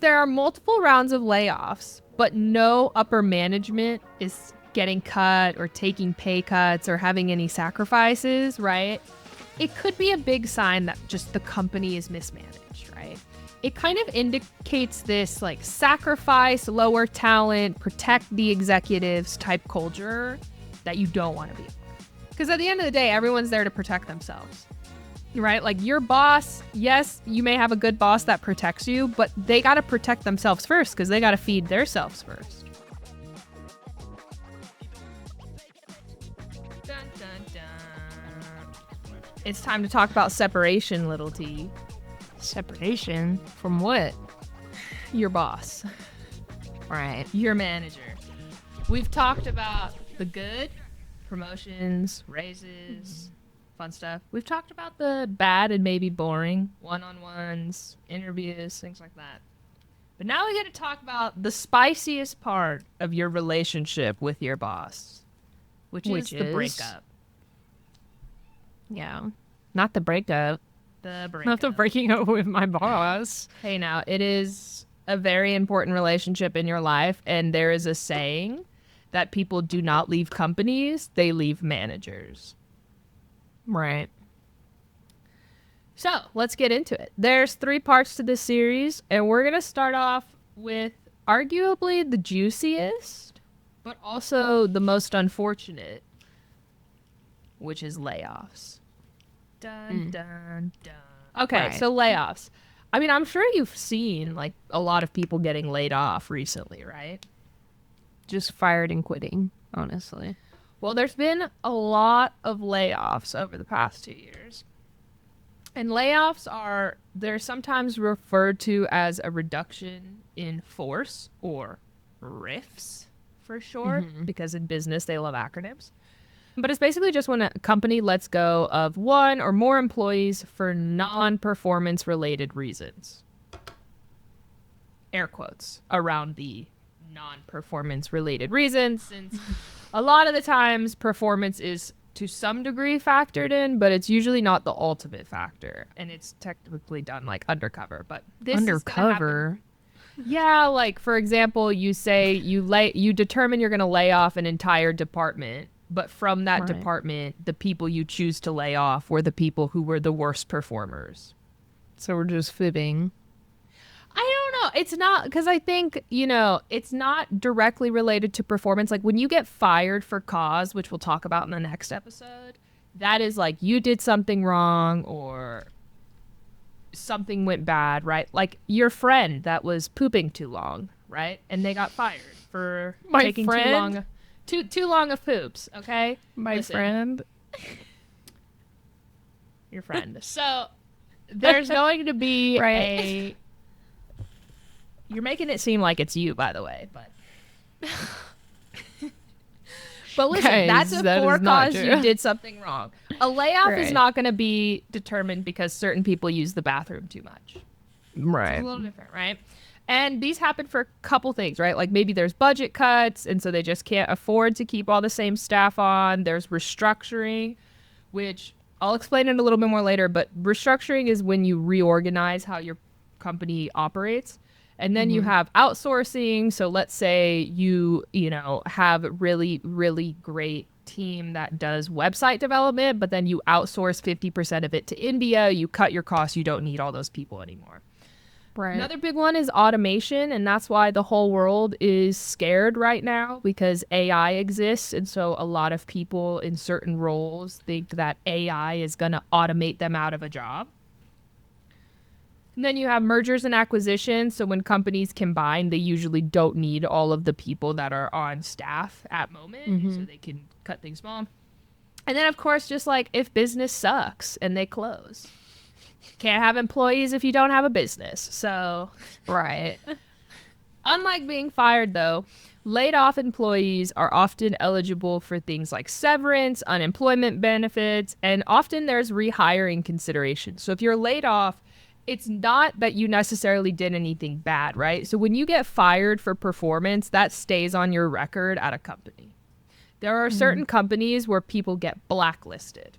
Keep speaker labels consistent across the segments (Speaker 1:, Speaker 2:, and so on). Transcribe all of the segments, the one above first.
Speaker 1: if there are multiple rounds of layoffs, but no upper management is getting cut or taking pay cuts or having any sacrifices, right? It could be a big sign that just the company is mismanaged, right? It kind of indicates this like sacrifice, lower talent, protect the executives type culture that you don't want to be. Because at the end of the day, everyone's there to protect themselves, right? Like your boss, yes, you may have a good boss that protects you, but they got to protect themselves first because they got to feed themselves first. Dun, dun, dun. It's time to talk about separation, little T.
Speaker 2: Separation? From what?
Speaker 1: Your boss.
Speaker 2: Right.
Speaker 1: Your manager. We've talked about the good, promotions, raises, fun stuff. We've talked about the bad and maybe boring, one-on-ones, interviews, things like that. But now we got to talk about the spiciest part of your relationship with your boss, which is the breakup.
Speaker 2: Yeah. Not the breakup.
Speaker 1: The breakup.
Speaker 2: Not the breaking up with my boss.
Speaker 1: Hey, now, it is a very important relationship in your life, and there is a saying that people do not leave companies, they leave managers.
Speaker 2: Right.
Speaker 1: So, let's get into it. There's 3 parts to this series, and we're going to start off with arguably the juiciest, but also the most unfortunate, which is layoffs. Dun, dun, dun. Okay,
Speaker 2: Right.
Speaker 1: so layoffs. I mean, I'm sure you've seen, like, a lot of people getting laid off recently, right?
Speaker 2: Just fired and quitting, honestly.
Speaker 1: Well, there's been a lot of layoffs over the past 2 years. And layoffs they're sometimes referred to as a reduction in force, or RIFs for short, because in business they love acronyms. But it's basically just when a company lets go of one or more employees for non-performance related reasons. Air quotes around the non-performance related reasons, since a lot of the times performance is to some degree factored in, but it's usually not the ultimate factor, and it's technically done like undercover. But this
Speaker 2: Undercover?
Speaker 1: yeah, like for example, you say you determine you're going to lay off an entire department, but from that department, the people you choose to lay off were the people who were the worst performers.
Speaker 2: So we're just fibbing.
Speaker 1: I don't know. It's not, because I think, it's not directly related to performance. Like when you get fired for cause, which we'll talk about in the next episode, that is like you did something wrong or something went bad, right? Like your friend that was pooping too long, right? And they got fired for taking too long of poops, okay?
Speaker 2: My friend.
Speaker 1: Your friend. So there's going to be
Speaker 2: Right.
Speaker 1: You're making it seem like it's you, by the way, but but listen,
Speaker 2: Guys,
Speaker 1: that's
Speaker 2: that
Speaker 1: for
Speaker 2: is not
Speaker 1: cause
Speaker 2: true.
Speaker 1: you did something wrong. A layoff is
Speaker 2: Right.
Speaker 1: not going to be determined because certain people use the bathroom too much.
Speaker 2: Right.
Speaker 1: It's a little different, right? And these happen for a couple things, right? Like maybe there's budget cuts, and so they just can't afford to keep all the same staff on. There's restructuring, which I'll explain it a little bit more later, but restructuring is when you reorganize how your company operates. And then you have outsourcing. So let's say you have a really, really great team that does website development, but then you outsource 50% of it to India. You cut your costs. You don't need all those people anymore.
Speaker 2: Right.
Speaker 1: Another big one is automation, and that's why the whole world is scared right now, because AI exists, and so a lot of people in certain roles think that AI is going to automate them out of a job. And then you have mergers and acquisitions, so when companies combine, they usually don't need all of the people that are on staff at moment, so they can cut things small. And then, of course, just like if business sucks and they close. Can't have employees if you don't have a business. So,
Speaker 2: Right.
Speaker 1: unlike being fired, though, laid off employees are often eligible for things like severance, unemployment benefits, and often there's rehiring considerations. So if you're laid off, it's not that you necessarily did anything bad, right? So when you get fired for performance, that stays on your record at a company. There are certain companies where people get blacklisted.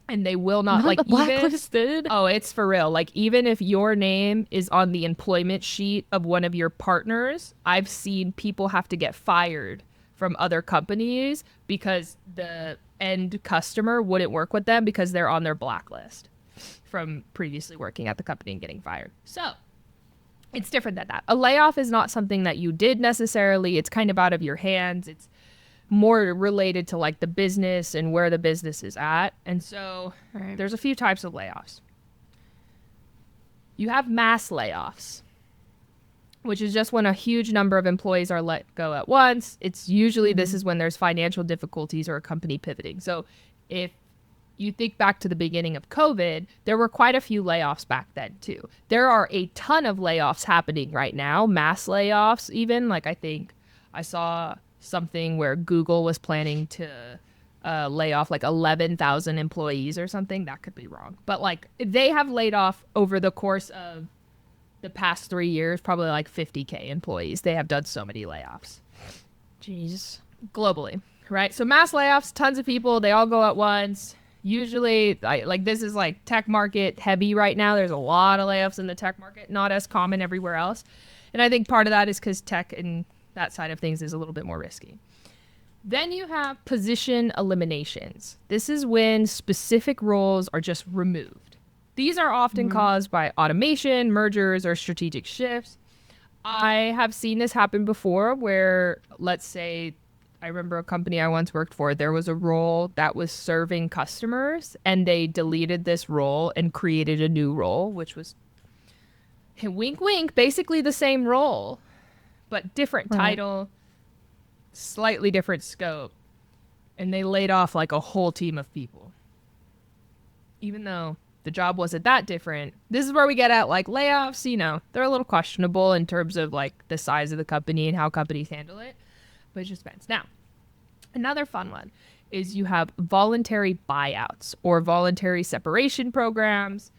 Speaker 1: And they will not,
Speaker 2: Not
Speaker 1: like,
Speaker 2: the blacklisted.
Speaker 1: oh, it's for real. Like, even if your name is on the employment sheet of one of your partners, I've seen people have to get fired from other companies because the end customer wouldn't work with them because they're on their blacklist from previously working at the company and getting fired. So it's different than that. A layoff is not something that you did necessarily. It's kind of out of your hands. It's more related to like the business and where the business is at. And so there's a few types of layoffs. You have mass layoffs, which is just when a huge number of employees are let go at once. It's usually this is when there's financial difficulties or a company pivoting. So if you think back to the beginning of COVID, there were quite a few layoffs back then too. There are a ton of layoffs happening right now, mass layoffs even. Like I think I saw something where Google was planning to lay off like 11,000 employees or something. That could be wrong. But like they have laid off over the course of the past 3 years, probably like 50K employees. They have done so many layoffs.
Speaker 2: Jeez.
Speaker 1: Globally, right? So mass layoffs, tons of people, they all go at once. Usually, like this is like tech market heavy right now. There's a lot of layoffs in the tech market, not as common everywhere else. And I think part of that is because tech and that side of things is a little bit more risky. Then you have position eliminations. This is when specific roles are just removed. These are often caused by automation, mergers, or strategic shifts. I have seen this happen before where, let's say, I remember a company I once worked for, there was a role that was serving customers and they deleted this role and created a new role, which was, wink, wink, basically the same role, but different title, slightly different scope. And they laid off like a whole team of people. Even though the job wasn't that different. This is where we get at like layoffs, you know, they're a little questionable in terms of like the size of the company and how companies handle it, but it just depends. Now, another fun one is you have voluntary buyouts or voluntary separation programs.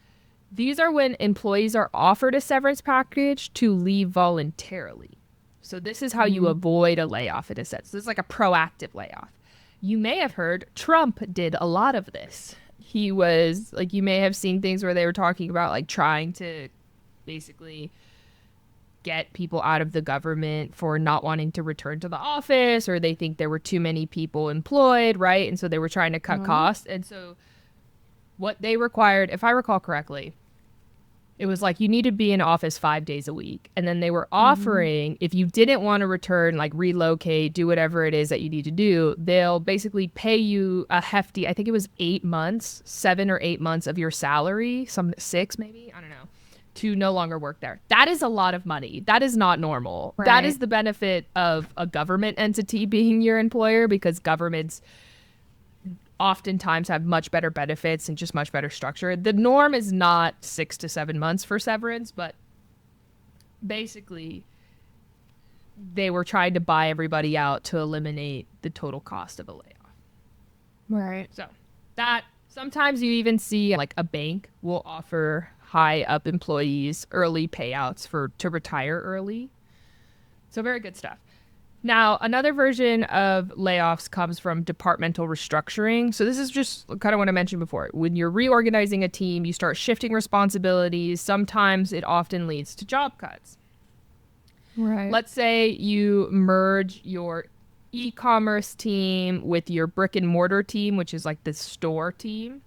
Speaker 1: These are when employees are offered a severance package to leave voluntarily. So this is how you avoid a layoff in a sense. This is like a proactive layoff. You may have heard Trump did a lot of this. He was like, you may have seen things where they were talking about like trying to basically get people out of the government for not wanting to return to the office, or they think there were too many people employed, right? And so they were trying to cut costs. And so what they required, if I recall correctly, it was like you need to be in office 5 days a week. And then they were offering, if you didn't want to return, like relocate, do whatever it is that you need to do, they'll basically pay you a hefty, I think it was 8 months, 7 or 8 months of your salary, some 6 maybe, I don't know, to no longer work there. That is a lot of money. That is not normal.
Speaker 2: Right.
Speaker 1: That is the benefit of a government entity being your employer, because governments oftentimes have much better benefits and just much better structure. The norm is not 6 to 7 months for severance, but basically they were trying to buy everybody out to eliminate the total cost of a layoff.
Speaker 2: Right.
Speaker 1: So that sometimes you even see like a bank will offer high up employees early payouts to retire early. So very good stuff. Now, another version of layoffs comes from departmental restructuring. So this is just kind of what I mentioned before. When you're reorganizing a team, you start shifting responsibilities. Sometimes it often leads to job cuts.
Speaker 2: Right.
Speaker 1: Let's say you merge your e-commerce team with your brick and mortar team, which is like the store team.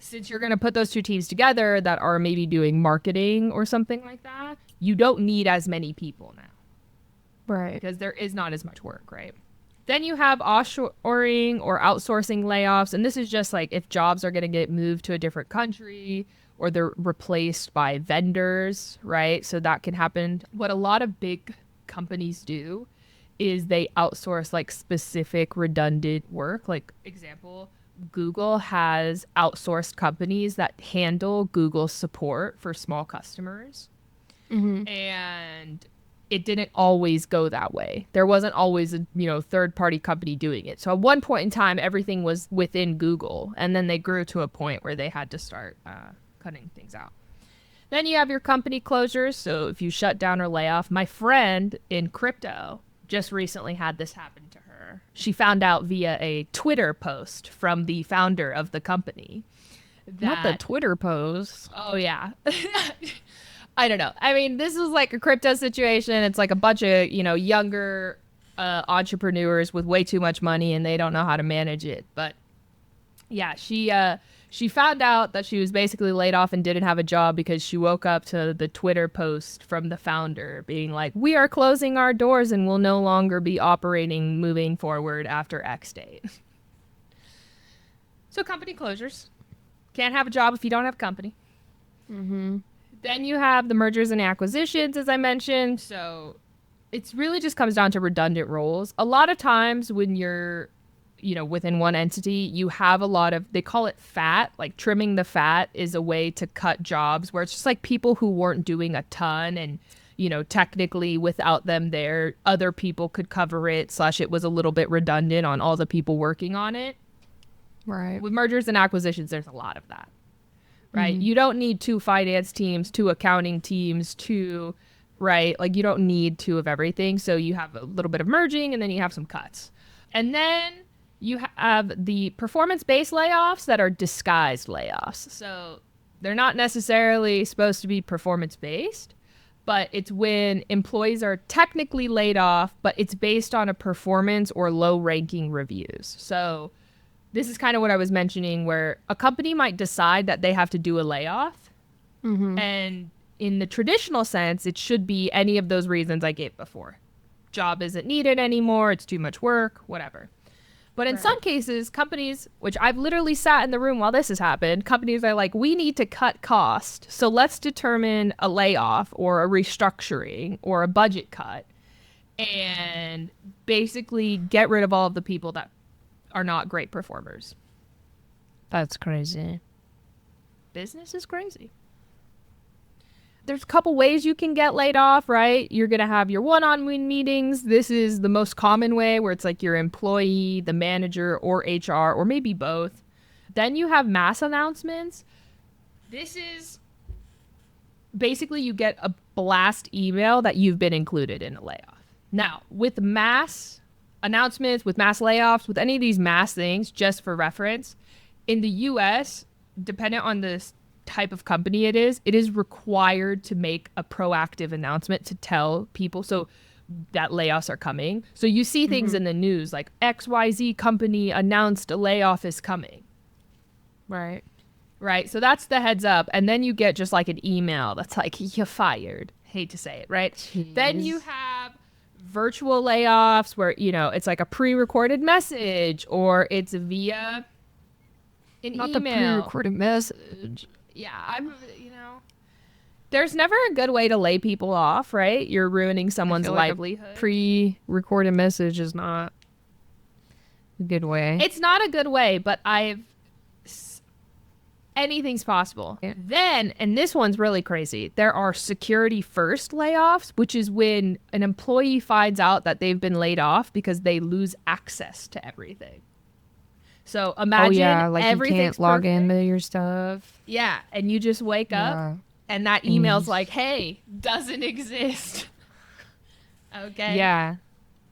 Speaker 1: Since you're going to put those two teams together that are maybe doing marketing or something like that, you don't need as many people now.
Speaker 2: Right.
Speaker 1: Because there is not as much work, right? Then you have offshoring or outsourcing layoffs. And this is just like if jobs are going to get moved to a different country or they're replaced by vendors, right? So that can happen. What a lot of big companies do is they outsource like specific redundant work. Like example, Google has outsourced companies that handle Google support for small customers. And it didn't always go that way. There wasn't always a third-party company doing it. So at one point in time, everything was within Google, and then they grew to a point where they had to start cutting things out. Then you have your company closures. So if you shut down or lay off, my friend in crypto just recently had this happen to her. she found out via a Twitter post from the founder of the company.
Speaker 2: Not the Twitter post.
Speaker 1: Oh, yeah. I don't know. I mean, this is like a crypto situation. It's like a bunch of, younger entrepreneurs with way too much money and they don't know how to manage it. But yeah, she found out that she was basically laid off and didn't have a job because she woke up to the Twitter post from the founder being like, we are closing our doors and will no longer be operating moving forward after X date. So company closures. Can't have a job if you don't have company.
Speaker 2: Mm-hmm.
Speaker 1: Then you have the mergers and acquisitions, as I mentioned. So it really just comes down to redundant roles. A lot of times when you're within one entity, you have a lot of, they call it fat, like trimming the fat is a way to cut jobs where it's just like people who weren't doing a ton and, technically without them there, other people could cover it, / it was a little bit redundant on all the people working on it.
Speaker 2: Right.
Speaker 1: With mergers and acquisitions, there's a lot of that, right? You don't need 2 finance teams, 2 accounting teams, 2, right? Like you don't need 2 of everything. So you have a little bit of merging and then you have some cuts. And then you have the performance-based layoffs that are disguised layoffs. So they're not necessarily supposed to be performance-based, but it's when employees are technically laid off, but it's based on a performance or low-ranking reviews. So this is kind of what I was mentioning, where a company might decide that they have to do a layoff.
Speaker 2: Mm-hmm.
Speaker 1: And in the traditional sense, it should be any of those reasons I gave before. Job isn't needed anymore, it's too much work, whatever. But in some cases, companies, which I've literally sat in the room while this has happened, companies are like, we need to cut cost. So let's determine a layoff or a restructuring or a budget cut and basically get rid of all of the people that are not great performers.
Speaker 2: That's crazy.
Speaker 1: Business is crazy. There's a couple ways you can get laid off, right? You're going to have your one-on-one meetings. This is the most common way where it's like your employee, the manager, or HR, or maybe both. Then you have mass announcements. This is basically you get a blast email that you've been included in a layoff. Now, with mass announcements, with mass layoffs, with any of these mass things, just for reference, in the US, dependent on the type of company it is required to make a proactive announcement to tell people so that layoffs are coming. So you see things in the news like XYZ company announced a layoff is coming.
Speaker 2: Right.
Speaker 1: Right. So that's the heads up. And then you get just like an email that's like, you're fired. Hate to say it, right?
Speaker 2: Jeez.
Speaker 1: Then you have virtual layoffs where, it's like a pre-recorded message or it's via an
Speaker 2: Not
Speaker 1: email.
Speaker 2: the pre-recorded message.
Speaker 1: Yeah, there's never a good way to lay people off, right? You're ruining someone's livelihood.
Speaker 2: Pre-recorded message is not a good way.
Speaker 1: It's not a good way, but anything's possible.
Speaker 2: Yeah.
Speaker 1: Then, and this one's really crazy, there are security first layoffs, which is when an employee finds out that they've been laid off because they lose access to everything. So imagine
Speaker 2: like
Speaker 1: everything's
Speaker 2: you can't log
Speaker 1: perfect.
Speaker 2: into your stuff.
Speaker 1: Yeah, and you just wake up and that email's like, hey, doesn't exist. Okay.
Speaker 2: Yeah,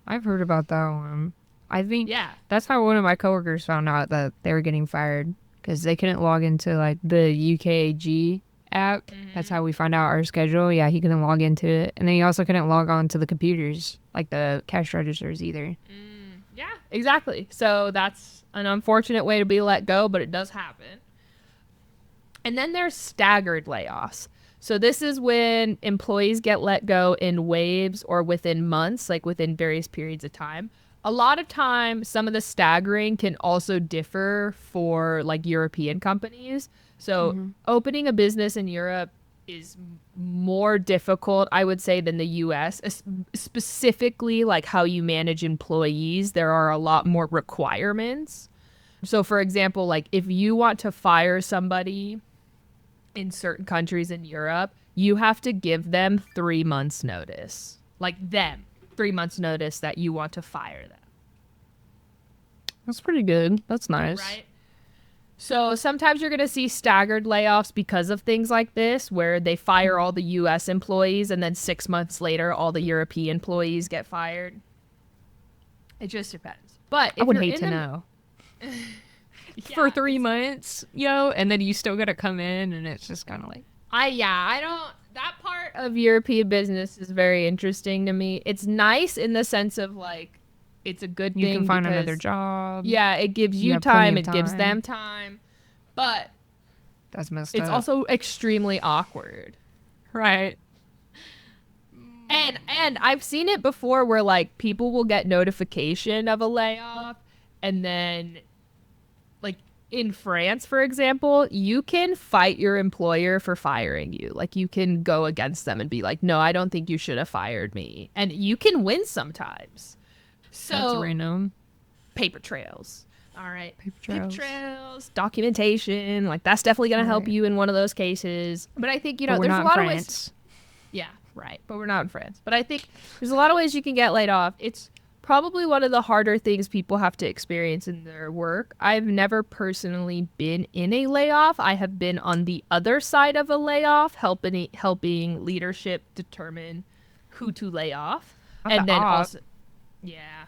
Speaker 2: I've heard about that one. I think that's how one of my coworkers found out that they were getting fired because they couldn't log into like the UKG app. That's how we find out our schedule. Yeah, he couldn't log into it. And then he also couldn't log on to the computers, like the cash registers either.
Speaker 1: Yeah, exactly. So that's an unfortunate way to be let go, but it does happen. And then there's staggered layoffs. So this is when employees get let go in waves or within months, like within various periods of time. A lot of time, some of the staggering can also differ for like European companies. So opening a business in Europe is more difficult, I would say, than the US, specifically like how you manage employees. There are a lot more requirements. So for example, like if you want to fire somebody in certain countries in Europe, you have to give them 3 months notice. Like 3 months notice that you want to fire them.
Speaker 2: That's pretty good. That's nice.
Speaker 1: Right? So sometimes you're going to see staggered layoffs because of things like this, where they fire all the US employees and then 6 months later, all the European employees get fired. It just depends. But if
Speaker 2: I would
Speaker 1: you're
Speaker 2: hate
Speaker 1: in
Speaker 2: to
Speaker 1: the,
Speaker 2: know.
Speaker 1: yeah,
Speaker 2: For 3 months, and then you still got to come in, and it's just kind of like,
Speaker 1: I don't. That part of European business is very interesting to me. It's nice in the sense of like, it's a good thing
Speaker 2: you can find
Speaker 1: because,
Speaker 2: another job.
Speaker 1: yeah, it gives you
Speaker 2: have plenty
Speaker 1: time,
Speaker 2: of
Speaker 1: it gives
Speaker 2: time.
Speaker 1: them time, but
Speaker 2: That's messed
Speaker 1: it's
Speaker 2: up.
Speaker 1: also extremely awkward.
Speaker 2: Right.
Speaker 1: And I've seen it before where like people will get notification of a layoff, and then like in France, for example, you can fight your employer for firing you. Like you can go against them and be like, no, I don't think you should have fired me. And you can win sometimes. So
Speaker 2: That's random.
Speaker 1: paper trails. All right.
Speaker 2: Paper trails.
Speaker 1: Documentation. Like that's definitely going to help
Speaker 2: Right.
Speaker 1: you in one of those cases. But I think,
Speaker 2: But we're
Speaker 1: there's
Speaker 2: not
Speaker 1: a lot
Speaker 2: in
Speaker 1: of ways.
Speaker 2: France.
Speaker 1: Yeah, right. But we're not in France. But I think there's a lot of ways you can get laid off. It's probably one of the harder things people have to experience in their work. I've never personally been in a layoff. I have been on the other side of a layoff, helping leadership determine who to lay off.
Speaker 2: Not
Speaker 1: and
Speaker 2: the
Speaker 1: then
Speaker 2: op.
Speaker 1: also, yeah.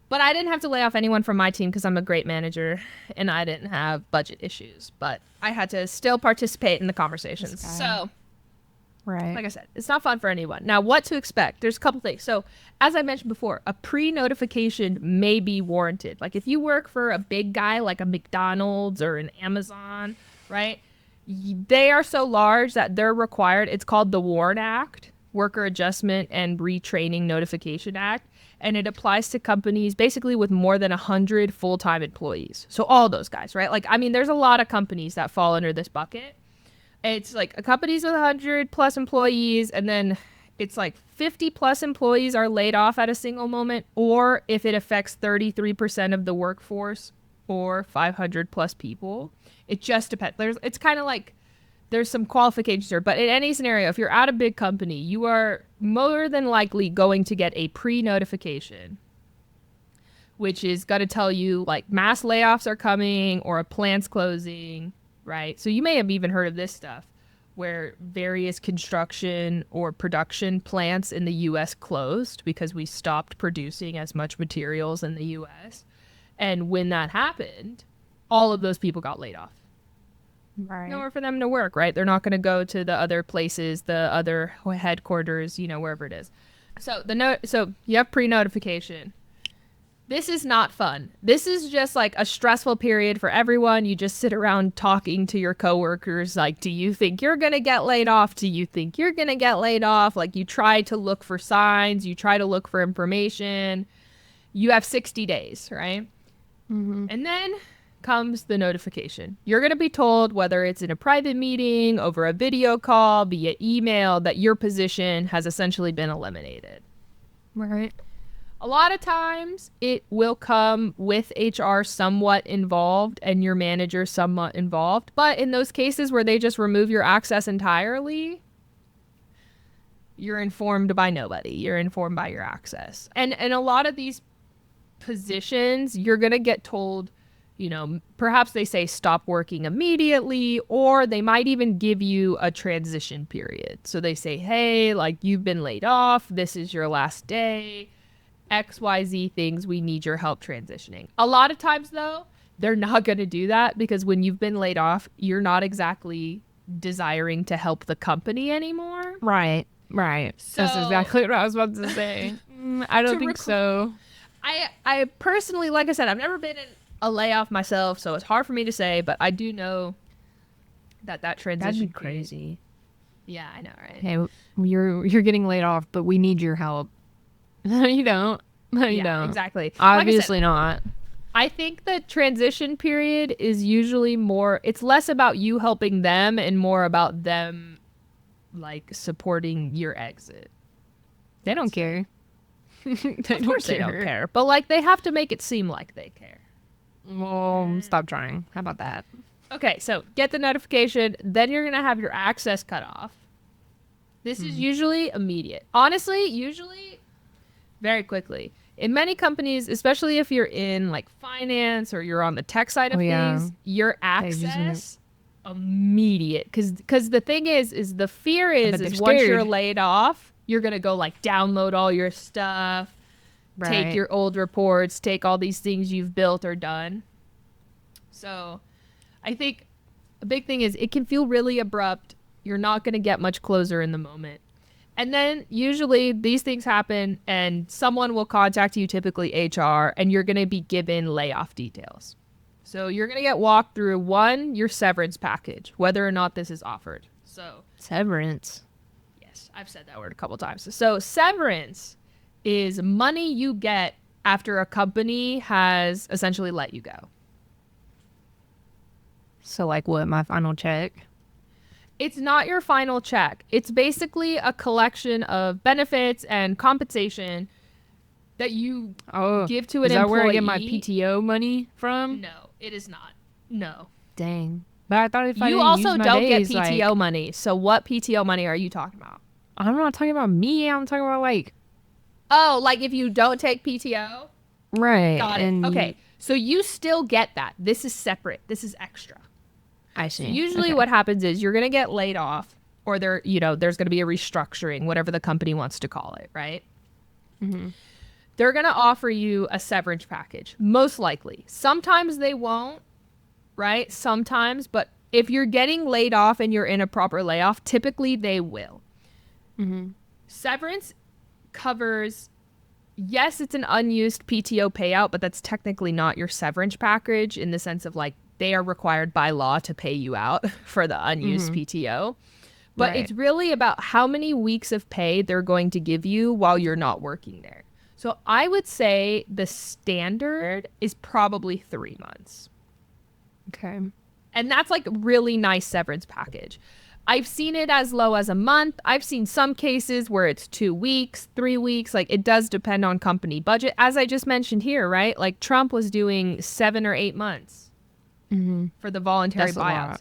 Speaker 1: But I didn't have to lay off anyone from my team because I'm a great manager and I didn't have budget issues. But I had to still participate in the conversations. So,
Speaker 2: Right.
Speaker 1: like I said, it's not fun for anyone. Now, what to expect? There's a couple things. So, as I mentioned before, a pre-notification may be warranted. Like if you work for a big guy like a McDonald's or an Amazon, right? They are so large that they're required. It's called the WARN Act, Worker Adjustment and Retraining Notification Act. And it applies to companies basically with more than 100 full-time employees. So all those guys, right? Like, I mean, there's a lot of companies that fall under this bucket. It's like a companies with 100 plus employees, and then it's like 50 plus employees are laid off at a single moment, or if it affects 33% of the workforce or 500 plus people. It just depends. It's kind of like there's some qualifications there, but in any scenario, if you're at a big company, you are more than likely going to get a pre-notification, which is going to tell you like mass layoffs are coming or a plant's closing, right? So you may have even heard of this stuff where various construction or production plants in the U.S. closed because we stopped producing as much materials in the U.S. And when that happened, all of those people got laid off.
Speaker 2: Right.
Speaker 1: Nowhere for them to work, right? They're not going to go to the other places, the other headquarters, wherever it is. So so you have pre-notification. This is not fun. This is just like a stressful period for everyone. You just sit around talking to your coworkers like, do you think you're going to get laid off? Do you think you're going to get laid off? Like you try to look for signs, you try to look for information. You have 60 days, right?
Speaker 2: Mm-hmm.
Speaker 1: And then comes the notification. You're going to be told, whether it's in a private meeting, over a video call, via email, that your position has essentially been eliminated.
Speaker 2: Right.
Speaker 1: A lot of times it will come with HR somewhat involved and your manager somewhat involved. But in those cases where they just remove your access entirely, you're informed by nobody. You're informed by your access. And a lot of these positions, you're going to get told, perhaps they say stop working immediately, or they might even give you a transition period. So they say, hey, like you've been laid off. This is your last day. XYZ things. We need your help transitioning. A lot of times, though, they're not going to do that because when you've been laid off, you're not exactly desiring to help the company anymore.
Speaker 2: Right. So, that's exactly what I was about to say. I don't think so.
Speaker 1: I personally, like I said, I've never been in a layoff myself, so it's hard for me to say, but I do know that transition.
Speaker 2: That'd be crazy.
Speaker 1: Yeah, I know, right?
Speaker 2: Hey, you're getting laid off, but we need your help. No, you don't. No, you don't.
Speaker 1: Exactly.
Speaker 2: Obviously not.
Speaker 1: I think the transition period is usually it's less about you helping them and more about them, like, supporting your exit.
Speaker 2: They don't care.
Speaker 1: Of course they don't care. But, like, they have to make it seem like they care.
Speaker 2: Well, stop trying. How about that?
Speaker 1: Okay, so get the notification. Then you're going to have your access cut off. This is usually immediate. Honestly, usually very quickly. In many companies, especially if you're in like finance or you're on the tech side of things, your access immediate. Because the thing is the fear is once you're laid off, you're going to go like download all your stuff, take your old reports, take all these things you've built or done. So I think a big thing is it can feel really abrupt. You're not going to get much closure in the moment. And then usually these things happen and someone will contact you, typically HR, and you're going to be given layoff details. So you're going to get walked through, one, your severance package, whether or not this is offered. So
Speaker 2: severance.
Speaker 1: Yes, I've said that word a couple times. So severance is money you get after a company has essentially let you go.
Speaker 2: So like what, my final check?
Speaker 1: It's not your final check. It's basically a collection of benefits and compensation that you give to an employee. Is that where I
Speaker 2: get my PTO money from?
Speaker 1: No, it is not. No.
Speaker 2: Dang. But I thought if I
Speaker 1: you
Speaker 2: didn't
Speaker 1: also
Speaker 2: use my
Speaker 1: don't
Speaker 2: days,
Speaker 1: get PTO money. So what PTO money are you talking about?
Speaker 2: I'm not talking about me. I'm talking about like.
Speaker 1: Oh, like if you don't take PTO?
Speaker 2: Right.
Speaker 1: Got it. Okay. So you still get that. This is separate. This is extra.
Speaker 2: I see.
Speaker 1: So usually what happens is you're going to get laid off, or there's going to be a restructuring, whatever the company wants to call it, right?
Speaker 2: Mm-hmm.
Speaker 1: They're going to offer you a severance package, most likely. Sometimes they won't, right? Sometimes, but if you're getting laid off and you're in a proper layoff, typically they will.
Speaker 2: Mm-hmm.
Speaker 1: Severance covers, yes, it's an unused PTO payout, but that's technically not your severance package in the sense of like they are required by law to pay you out for the unused PTO. But it's really about how many weeks of pay they're going to give you while you're not working there. So I would say the standard is probably 3 months.
Speaker 2: Okay.
Speaker 1: And that's like really nice severance package. I've seen it as low as a month. I've seen some cases where it's 2 weeks, 3 weeks. Like it does depend on company budget. As I just mentioned here, right? Like Trump was doing 7 or 8 months for the voluntary buyouts.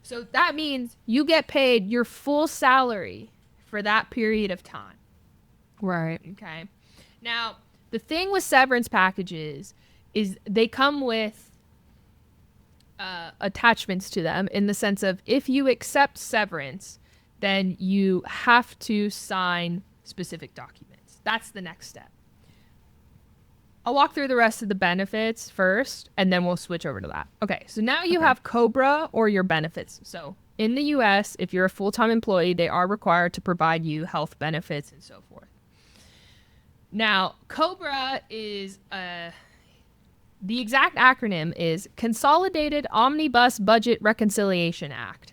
Speaker 1: So that means you get paid your full salary for that period of time.
Speaker 2: Right.
Speaker 1: Okay. Now, the thing with severance packages is they come with attachments to them in the sense of if you accept severance, then you have to sign specific documents. That's the next step. I'll walk through the rest of the benefits first, and then we'll switch over to that. Okay, so now you have COBRA or your benefits. So in the U.S., if you're a full-time employee, they are required to provide you health benefits and so forth. Now, COBRA is the exact acronym is Consolidated Omnibus Budget Reconciliation Act.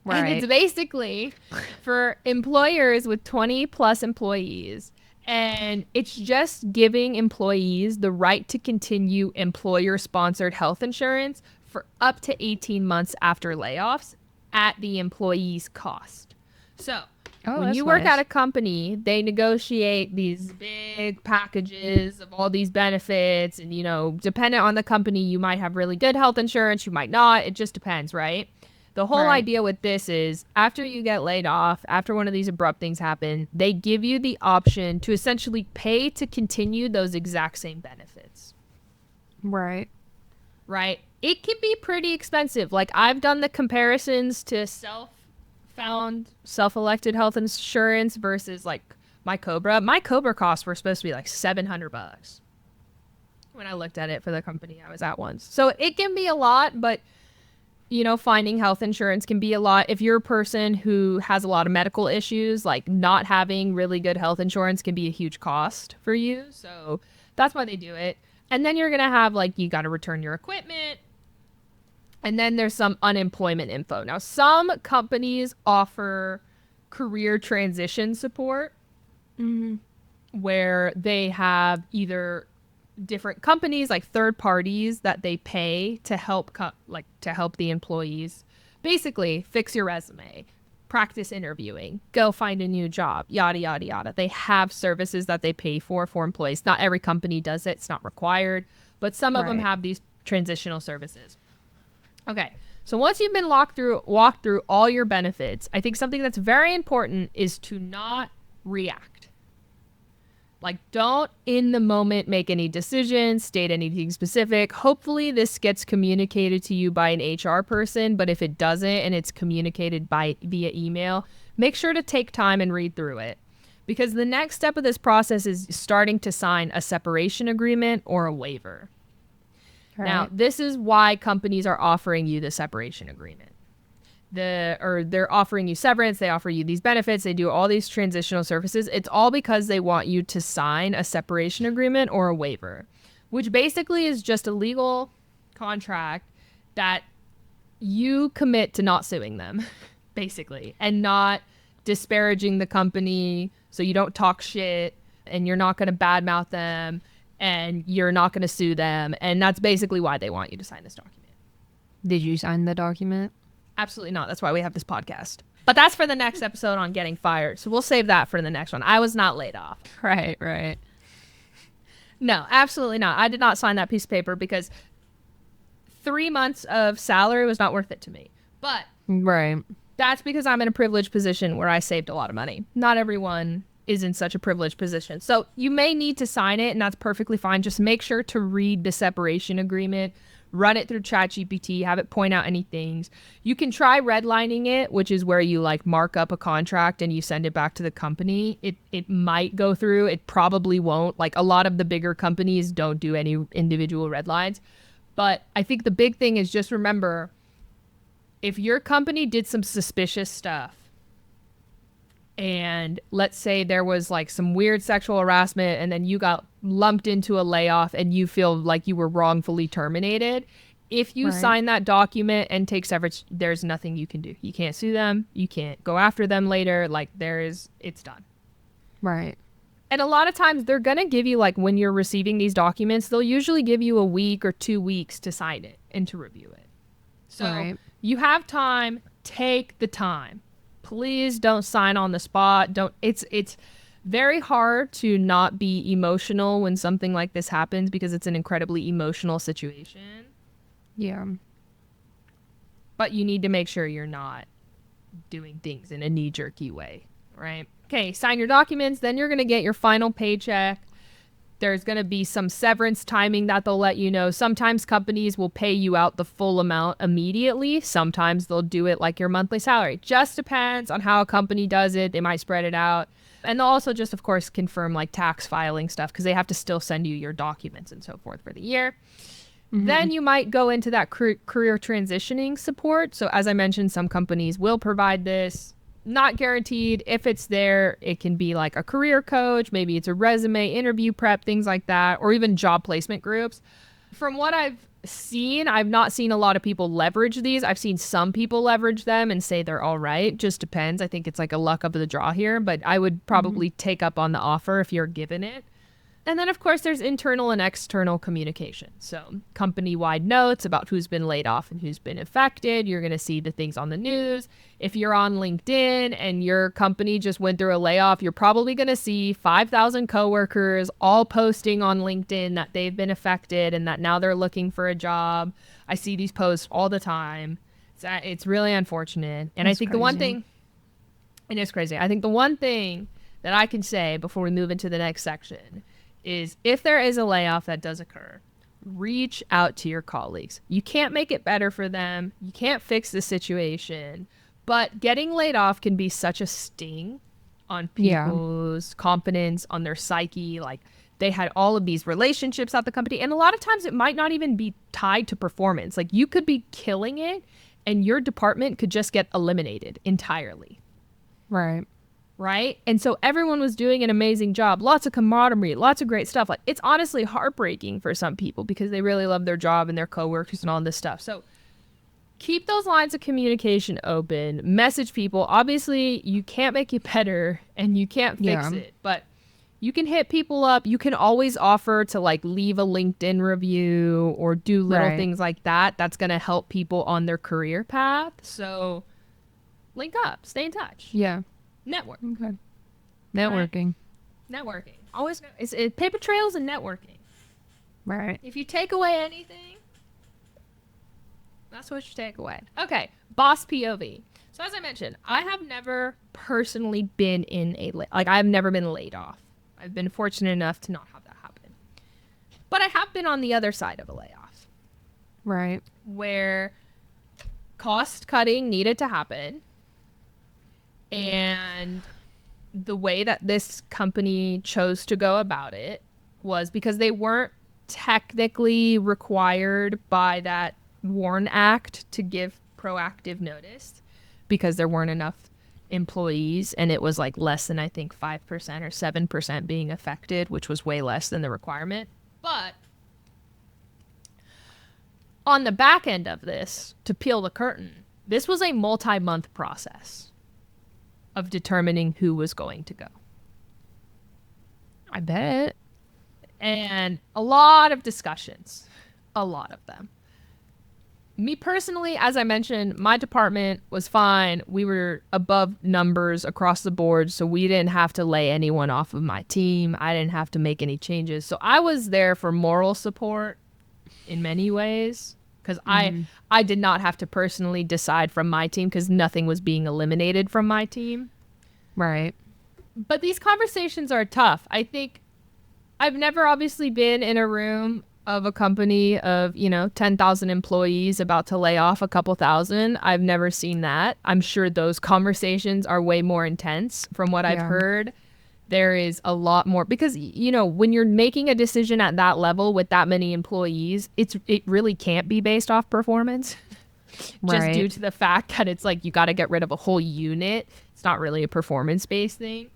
Speaker 1: Right. And it's basically for employers with 20 plus employees. And it's just giving employees the right to continue employer-sponsored health insurance for up to 18 months after layoffs at the employee's cost. So when you work at a company, they negotiate these big packages of all these benefits. And, depending on the company, you might have really good health insurance. You might not. It just depends, right? The whole idea with this is after you get laid off, after one of these abrupt things happen, they give you the option to essentially pay to continue those exact same benefits.
Speaker 2: Right.
Speaker 1: Right. It can be pretty expensive. Like I've done the comparisons to self-elected health insurance versus like my COBRA. My COBRA costs were supposed to be like $700 when I looked at it for the company I was at once. So it can be a lot, but finding health insurance can be a lot. If you're a person who has a lot of medical issues, like not having really good health insurance can be a huge cost for you. So that's why they do it. And then you're going to have you got to return your equipment. And then there's some unemployment info. Now, some companies offer career transition support where they have either different companies, like third parties that they pay to help the employees basically fix your resume, practice interviewing, go find a new job, yada yada yada. They have services that they pay for employees. Not every company does it. It's not required, but some of them have these transitional services. Okay, so once you've been walked through all your benefits, I think something that's very important is to not react. Don't in the moment make any decisions, state anything specific. Hopefully this gets communicated to you by an HR person, but if it doesn't and it's communicated via email, make sure to take time and read through it. because the next step of this process is starting to sign a separation agreement or a waiver. Right. Now, this is why companies are offering you the separation agreement. They're offering you severance, they offer you these benefits, they do all these transitional services. It's all because they want you to sign a separation agreement or a waiver, which basically is just a legal contract that you commit to not suing them, basically, and not disparaging the company, so you don't talk shit and you're not going to badmouth them and you're not going to sue them. And that's basically why they want you to sign this document.
Speaker 2: Did you sign the document?
Speaker 1: Absolutely not. That's why we have this podcast. But that's for the next episode on getting fired. So we'll save that for the next one. I was not laid off.
Speaker 2: Right.
Speaker 1: No, absolutely not. I did not sign that piece of paper because 3 months of salary was not worth it to me. But
Speaker 2: right.
Speaker 1: That's because I'm in a privileged position where I saved a lot of money. Not everyone is in such a privileged position. So you may need to sign it, and that's perfectly fine. Just make sure to read the separation agreement. Run it through ChatGPT, have it point out any things. You can try redlining it, which is where you like mark up a contract and you send it back to the company. It might go through. It probably won't. Like a lot of the bigger companies don't do any individual red lines. But I think the big thing is just remember, if your company did some suspicious stuff, and let's say there was like some weird sexual harassment and then you got lumped into a layoff and you feel like you were wrongfully terminated, if you sign that document and take severance, there's nothing you can do. You can't sue them. You can't go after them later. Like it's done.
Speaker 2: Right.
Speaker 1: And a lot of times they're going to give you, like when you're receiving these documents, they'll usually give you a week or 2 weeks to sign it and to review it. So you have time, take the time. Please don't sign on the spot. It's very hard to not be emotional when something like this happens because it's an incredibly emotional situation.
Speaker 2: Yeah.
Speaker 1: But you need to make sure you're not doing things in a knee-jerky way, right? Okay, sign your documents, then you're going to get your final paycheck. There's going to be some severance timing that they'll let you know. Sometimes companies will pay you out the full amount immediately. Sometimes they'll do it like your monthly salary. Just depends on how a company does it. They might spread it out. And they'll also just, of course, confirm like tax filing stuff because they have to still send you your documents and so forth for the year. Mm-hmm. Then you might go into that career transitioning support. So as I mentioned, some companies will provide this. Not guaranteed. If it's there, it can be like a career coach. Maybe it's a resume, interview prep, things like that, or even job placement groups. From what I've seen, I've not seen a lot of people leverage these. I've seen some people leverage them and say they're all right. Just depends. I think it's like a luck of the draw here, but I would probably take up on the offer if you're given it. And then, of course, there's internal and external communication. So company-wide notes about who's been laid off and who's been affected. You're going to see the things on the news. If you're on LinkedIn and your company just went through a layoff, you're probably going to see 5,000 coworkers all posting on LinkedIn that they've been affected and that now they're looking for a job. I see these posts all the time. It's really unfortunate. And I think the one thing, it is crazy. I think the one thing that I can say before we move into the next section is if there is a layoff that does occur, reach out to your colleagues. You can't make it better for them. You can't fix the situation. But getting laid off can be such a sting on people's confidence, on their psyche. Like they had all of these relationships at the company. And a lot of times it might not even be tied to performance. Like you could be killing it and your department could just get eliminated entirely. Right? And so everyone was doing an amazing job. Lots of camaraderie, lots of great stuff. Like it's honestly heartbreaking for some people because they really love their job and their coworkers and all this stuff. So keep those lines of communication open. Message people. Obviously, you can't make it better and you can't fix it, but you can hit people up. You can always offer to like leave a LinkedIn review or do little things like that. That's going to help people on their career path. So link up, stay in touch.
Speaker 2: Yeah.
Speaker 1: Network.
Speaker 2: Okay. Networking.
Speaker 1: Right. Networking. Always it's paper trails and networking.
Speaker 2: Right.
Speaker 1: If you take away anything, that's what you take away. Okay. Boss POV. So as I mentioned, I have never personally been in I've never been laid off. I've been fortunate enough to not have that happen. But I have been on the other side of a layoff.
Speaker 2: Right.
Speaker 1: Where cost cutting needed to happen. And the way that this company chose to go about it was because they weren't technically required by that WARN Act to give proactive notice because there weren't enough employees, and it was like less than, I think, 5% or 7% being affected, which was way less than the requirement. But on the back end of this, to peel the curtain, this was a multi-month process of determining who was going to go.
Speaker 2: I bet.
Speaker 1: And a lot of discussions. A lot of them. Me personally, as I mentioned, my department was fine. We were above numbers across the board, so we didn't have to lay anyone off of my team. I didn't have to make any changes. So I was there for moral support in many ways, because I did not have to personally decide from my team, because nothing was being eliminated from my team.
Speaker 2: Right.
Speaker 1: But these conversations are tough. I think I've never obviously been in a room of a company of, 10,000 employees about to lay off a couple thousand. I've never seen that. I'm sure those conversations are way more intense from what I've heard. There is a lot more because, when you're making a decision at that level with that many employees, it really can't be based off performance. Just due to the fact that it's like you got to get rid of a whole unit. It's not really a performance-based thing.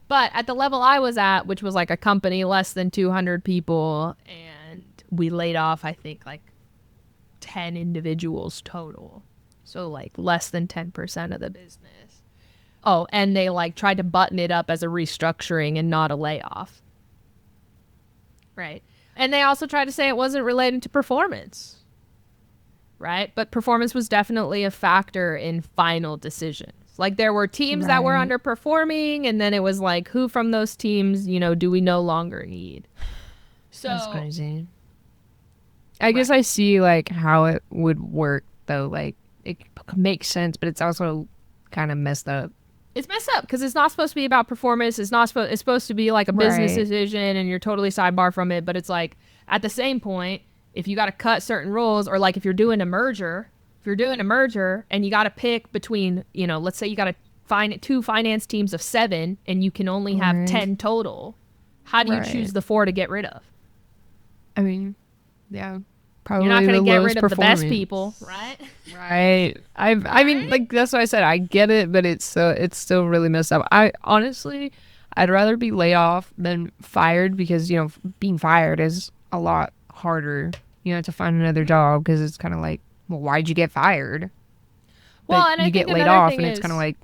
Speaker 1: But at the level I was at, which was like a company less than 200 people, and we laid off, I think, like 10 individuals total. So like less than 10% of the business. Oh, and they like tried to button it up as a restructuring and not a layoff. Right. And they also tried to say it wasn't related to performance. Right. But performance was definitely a factor in final decisions. Like there were teams that were underperforming, and then it was like, who from those teams, do we no longer need? So
Speaker 2: that's crazy. I guess I see like how it would work though. Like it makes sense, but it's also kind of messed up.
Speaker 1: It's messed up because it's not supposed to be about performance. It's supposed to be like a business decision, and you're totally sidebar from it. But it's like at the same point, if you got to cut certain roles, or like if you're doing a merger. If you're doing a merger and you got to pick between, let's say you got to find 2 finance teams of 7 and you can only have 10 total. How do you choose the 4 to get rid of?
Speaker 2: I mean, yeah, probably
Speaker 1: you're not going to get rid of the best
Speaker 2: performance.
Speaker 1: People, right?
Speaker 2: Right. I mean, like that's what I said. I get it, but it's still really messed up. I'd rather be laid off than fired because being fired is a lot harder. To find another job because it's kind of like. Well, why'd you get fired?
Speaker 1: Well,
Speaker 2: but
Speaker 1: and I
Speaker 2: you
Speaker 1: think
Speaker 2: get laid off, and it's kind of like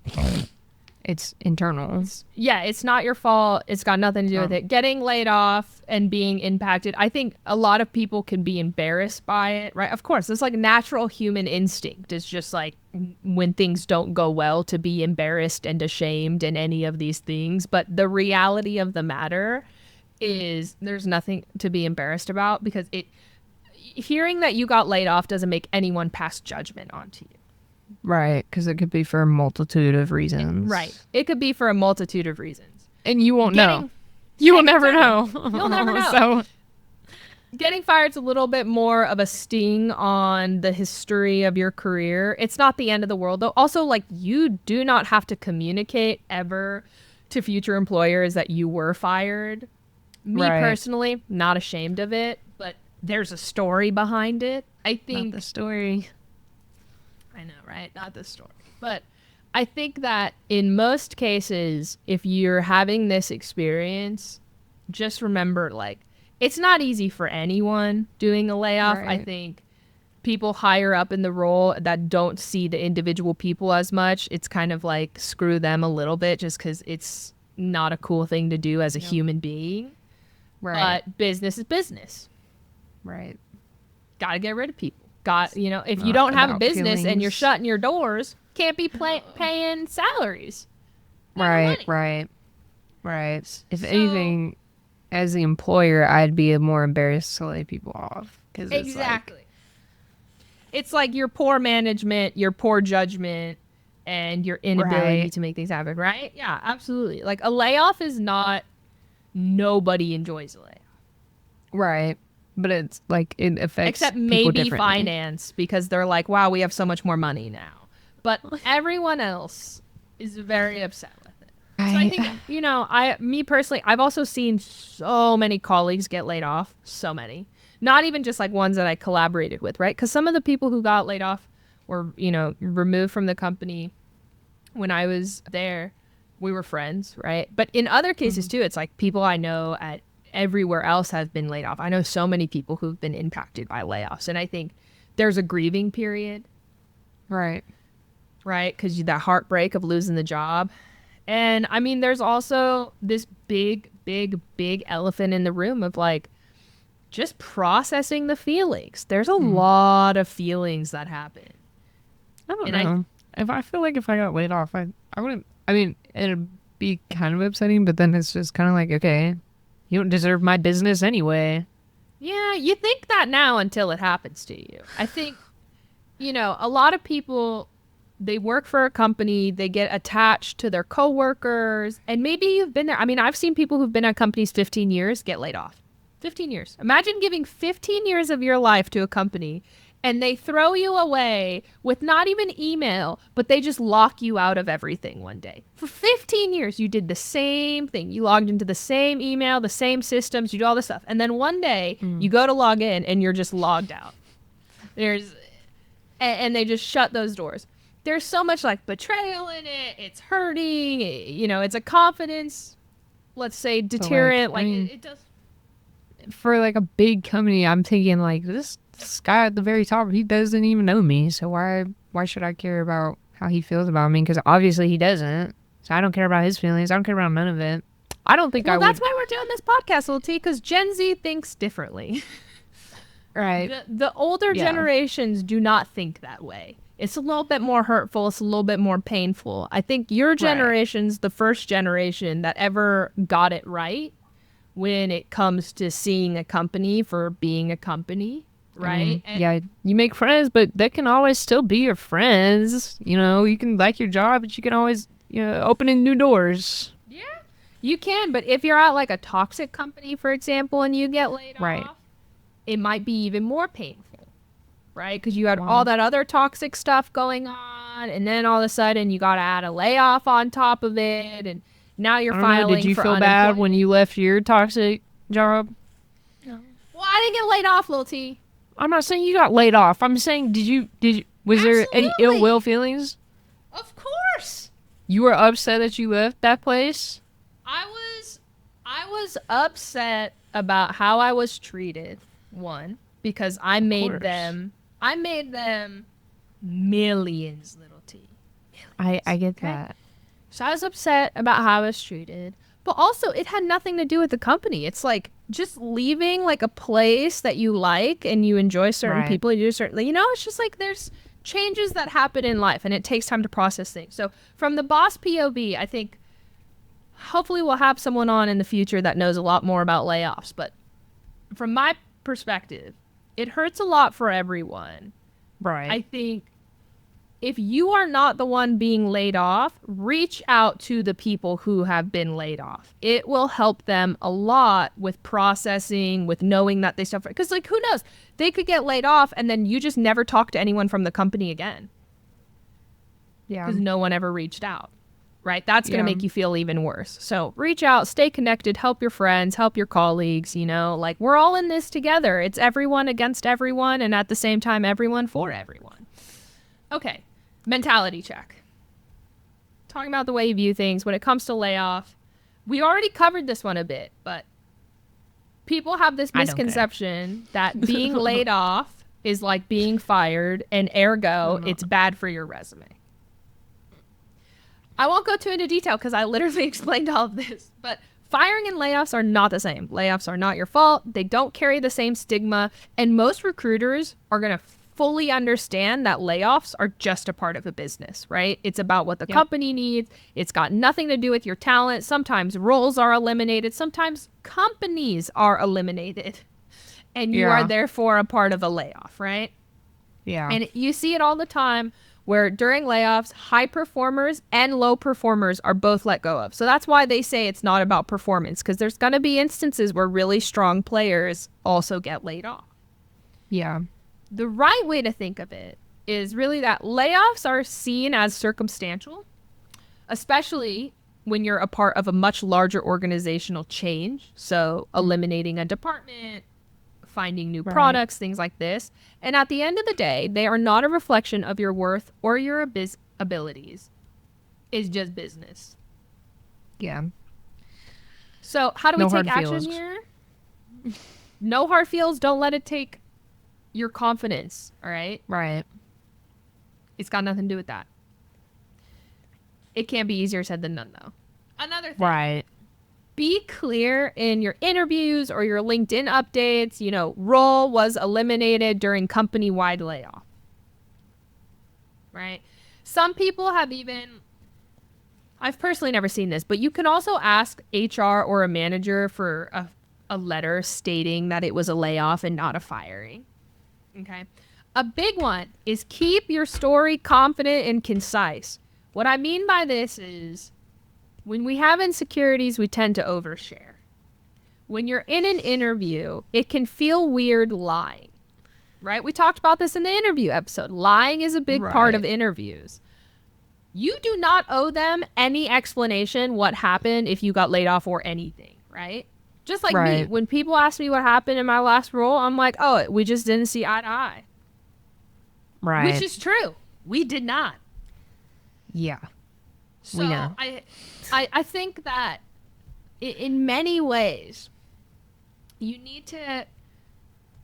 Speaker 2: it's internal.
Speaker 1: It's not your fault. It's got nothing to do with it. Getting laid off and being impacted. I think a lot of people can be embarrassed by it, right? Of course, it's like natural human instinct. It's just like when things don't go well to be embarrassed and ashamed and any of these things. But the reality of the matter is there's nothing to be embarrassed about because hearing that you got laid off doesn't make anyone pass judgment onto you.
Speaker 2: Right, because it could be for a multitude of reasons.
Speaker 1: Right. It could be for a multitude of reasons.
Speaker 2: And you won't know. You will never know.
Speaker 1: You'll never know.
Speaker 2: So
Speaker 1: getting fired's a little bit more of a sting on the history of your career. It's not the end of the world, though. Also, like, you do not have to communicate ever to future employers that you were fired. Me personally, not ashamed of it, but there's a story behind it. I think
Speaker 2: not the story.
Speaker 1: I know, right? Not the story. But I think that in most cases, if you're having this experience, just remember, like, it's not easy for anyone doing a layoff. I think people higher up in the role that don't see the individual people as much, it's kind of like screw them a little bit just because it's not a cool thing to do as a human being.
Speaker 2: Right.
Speaker 1: But business is business.
Speaker 2: Right.
Speaker 1: Got to get rid of people. If you don't have a business and you're shutting your doors, can't be paying salaries.
Speaker 2: Right. If anything, as the employer, I'd be more embarrassed to lay people off.
Speaker 1: Exactly. It's like your poor management, your poor judgment, and your inability to make things happen, right? Yeah, absolutely. Like a layoff is not, nobody enjoys a layoff.
Speaker 2: Right. But it's like it affects
Speaker 1: except maybe finance because they're like, wow, we have so much more money now. But everyone else is very upset with it. I think, me personally, I've also seen so many colleagues get laid off. So many. Not even just like ones that I collaborated with, right? Because some of the people who got laid off were, removed from the company when I was there. We were friends, right? But in other cases too, it's like people I know at everywhere else have been laid off. I know so many people who've been impacted by layoffs. And I think there's a grieving period.
Speaker 2: Right.
Speaker 1: Right? Because that heartbreak of losing the job. And I mean, there's also this big elephant in the room of like just processing the feelings. There's a lot of feelings that happen.
Speaker 2: I don't know. I feel like if I got laid off, I wouldn't. I mean, it'd be kind of upsetting, but then it's just kind of like, okay, you don't deserve my business anyway.
Speaker 1: Yeah, you think that now until it happens to you. I think, a lot of people, they work for a company, they get attached to their coworkers, and maybe you've been there. I mean, I've seen people who've been at companies 15 years get laid off. 15 years. Imagine giving 15 years of your life to a company and they throw you away with not even email, but they just lock you out of everything one day. For 15 years, you did the same thing. You logged into the same email, the same systems, you do all this stuff. And then one day you go to log in and you're just logged out. And they just shut those doors. There's so much like betrayal in it. It's hurting. It's a confidence, let's say, deterrent. It does.
Speaker 2: For like a big company, I'm thinking like this guy at the very top, he doesn't even know me, so why should I care about how he feels about me? Because obviously he doesn't, so I don't care about his feelings. I don't care about none of it. I don't think
Speaker 1: that's why we're doing this podcast, little T, because Gen Z thinks differently.
Speaker 2: Right.
Speaker 1: The older generations do not think that way. It's a little bit more hurtful. It's a little bit more painful. I think your generation's the first generation that ever got it right when it comes to seeing a company for being a company. Right.
Speaker 2: Yeah, you make friends, but they can always still be your friends. You can like your job, but you can always, opening new doors.
Speaker 1: Yeah, you can. But if you're at like a toxic company, for example, and you get laid off, it might be even more painful. Right. Because you had all that other toxic stuff going on. And then all of a sudden you got to add a layoff on top of it. And now you're filing.
Speaker 2: Did you feel bad when you left your toxic job?
Speaker 1: No. Well, I didn't get laid off, little T.
Speaker 2: I'm not saying you got laid off. I'm saying, was there any ill will feelings?
Speaker 1: Of course.
Speaker 2: You were upset that you left that place?
Speaker 1: I was upset about how I was treated. One, because I made them millions, little T. Millions,
Speaker 2: I get that.
Speaker 1: So I was upset about how I was treated. But also, it had nothing to do with the company. It's like just leaving like a place that you like and you enjoy certain people. You do certain, it's just like there's changes that happen in life and it takes time to process things. So from the boss POV, I think hopefully we'll have someone on in the future that knows a lot more about layoffs. But from my perspective, it hurts a lot for everyone.
Speaker 2: Right.
Speaker 1: I think if you are not the one being laid off, reach out to the people who have been laid off. It will help them a lot with processing, with knowing that they suffer. Because, like, who knows? They could get laid off and then you just never talk to anyone from the company again. Yeah. Because no one ever reached out. Right? That's going to make you feel even worse. So reach out, stay connected, help your friends, help your colleagues, like we're all in this together. It's everyone against everyone and at the same time, everyone for everyone. Okay. Mentality check. Talking about the way you view things when it comes to layoff. We already covered this one a bit, but people have this misconception that being laid off is like being fired and ergo it's bad for your resume. I won't go too into detail because I literally explained all of this, but firing and layoffs are not the same. Layoffs are not your fault. They don't carry the same stigma, and most recruiters are going to fully understand that layoffs are just a part of a business, right? It's about what the company needs. It's got nothing to do with your talent. Sometimes roles are eliminated. Sometimes companies are eliminated. And you are therefore a part of a layoff, right?
Speaker 2: Yeah.
Speaker 1: And you see it all the time where during layoffs, high performers and low performers are both let go of. So that's why they say it's not about performance, because there's going to be instances where really strong players also get laid off.
Speaker 2: Yeah.
Speaker 1: The right way to think of it is really that layoffs are seen as circumstantial, especially when you're a part of a much larger organizational change. So eliminating a department, finding new products, things like this. And at the end of the day, they are not a reflection of your worth or your abilities. It's just business.
Speaker 2: Yeah.
Speaker 1: So how do we take action here? No hard feels. Don't let it take your confidence. All right?
Speaker 2: Right.
Speaker 1: It's got nothing to do with that. It can be easier said than done, though. Another thing.
Speaker 2: Right.
Speaker 1: Be clear in your interviews or your LinkedIn updates. You know, role was eliminated during company-wide layoff. Right? Some people have even... I've personally never seen this, but you can also ask HR or a manager for a letter stating that it was a layoff and not a firing. Okay? A big one is keep your story confident and concise. What I mean by this is when we have insecurities, we tend to overshare. When you're in an interview, it can feel weird lying, right? We talked about this in the interview episode. Lying is a big part of interviews. You do not owe them any explanation what happened if you got laid off or anything, right? Just like me. When people ask me what happened in my last role, I'm like, oh, we just didn't see eye to eye.
Speaker 2: Right.
Speaker 1: Which is true. We did not.
Speaker 2: Yeah.
Speaker 1: So we know. I think that in many ways, you need to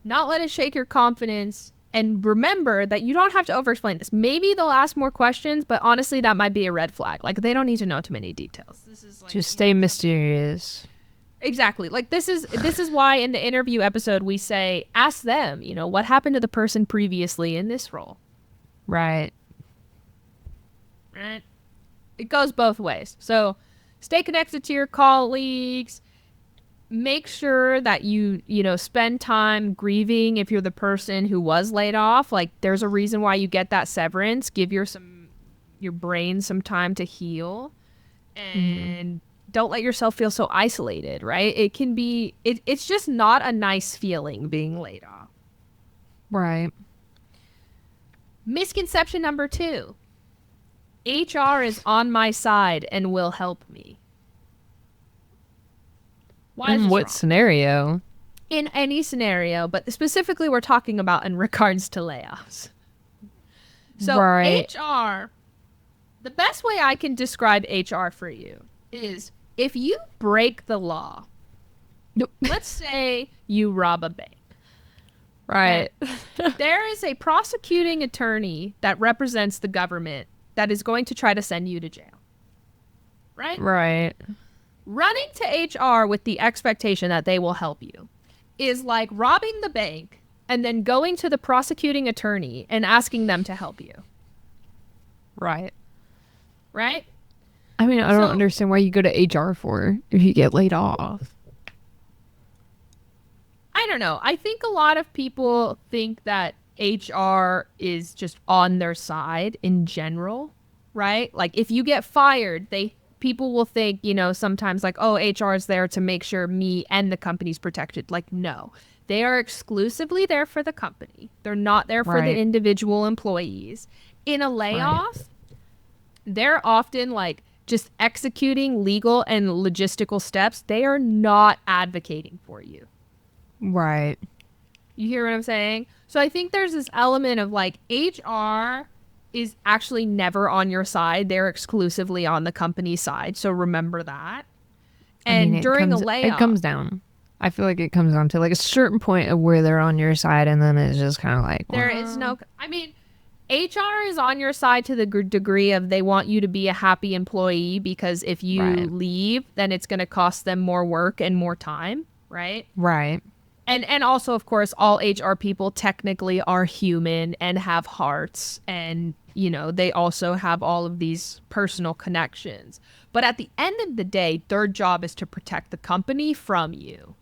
Speaker 1: not let it shake your confidence and remember that you don't have to over-explain this. Maybe they'll ask more questions, but honestly, that might be a red flag. Like, they don't need to know too many details. This is like,
Speaker 2: just stay mysterious.
Speaker 1: Exactly. Like, this is why in the interview episode we say, ask them, you know, what happened to the person previously in this role?
Speaker 2: Right.
Speaker 1: Right? It goes both ways. So stay connected to your colleagues. Make sure that you spend time grieving if you're the person who was laid off. Like, there's a reason why you get that severance. Give your brain some time to heal. And don't let yourself feel so isolated, right? It can be, it's just not a nice feeling being laid off.
Speaker 2: Right.
Speaker 1: Misconception number 2. HR is on my side and will help me. Why is this
Speaker 2: what
Speaker 1: wrong?
Speaker 2: Scenario?
Speaker 1: In any scenario, but specifically we're talking about in regards to layoffs. So HR, the best way I can describe HR for you is if you break the law, let's say you rob a bank.
Speaker 2: Right.
Speaker 1: There is a prosecuting attorney that represents the government that is going to try to send you to jail. Right?
Speaker 2: Right.
Speaker 1: Running to HR with the expectation that they will help you is like robbing the bank and then going to the prosecuting attorney and asking them to help you.
Speaker 2: Right.
Speaker 1: Right?
Speaker 2: I mean, I don't understand why you go to HR for if you get laid off.
Speaker 1: I don't know. I think a lot of people think that HR is just on their side in general, right? Like if you get fired, people will think, sometimes like, oh, HR is there to make sure me and the company's protected. Like, no, they are exclusively there for the company. They're not there for the individual employees. In a layoff, they're often like just executing legal and logistical steps. They are not advocating for you.
Speaker 2: Right.
Speaker 1: You hear what I'm saying? So I think there's this element of like HR is actually never on your side. They're exclusively on the company's side. So remember that. And during a layoff,
Speaker 2: it comes down. I feel like it comes down to like a certain point of where they're on your side, and then it's just kind of like,
Speaker 1: there is no. I mean, HR is on your side to the degree of they want you to be a happy employee, because if you leave, then it's going to cost them more work and more time, right?
Speaker 2: Right.
Speaker 1: And also, of course, all HR people technically are human and have hearts, and, they also have all of these personal connections. But at the end of the day, their job is to protect the company from you.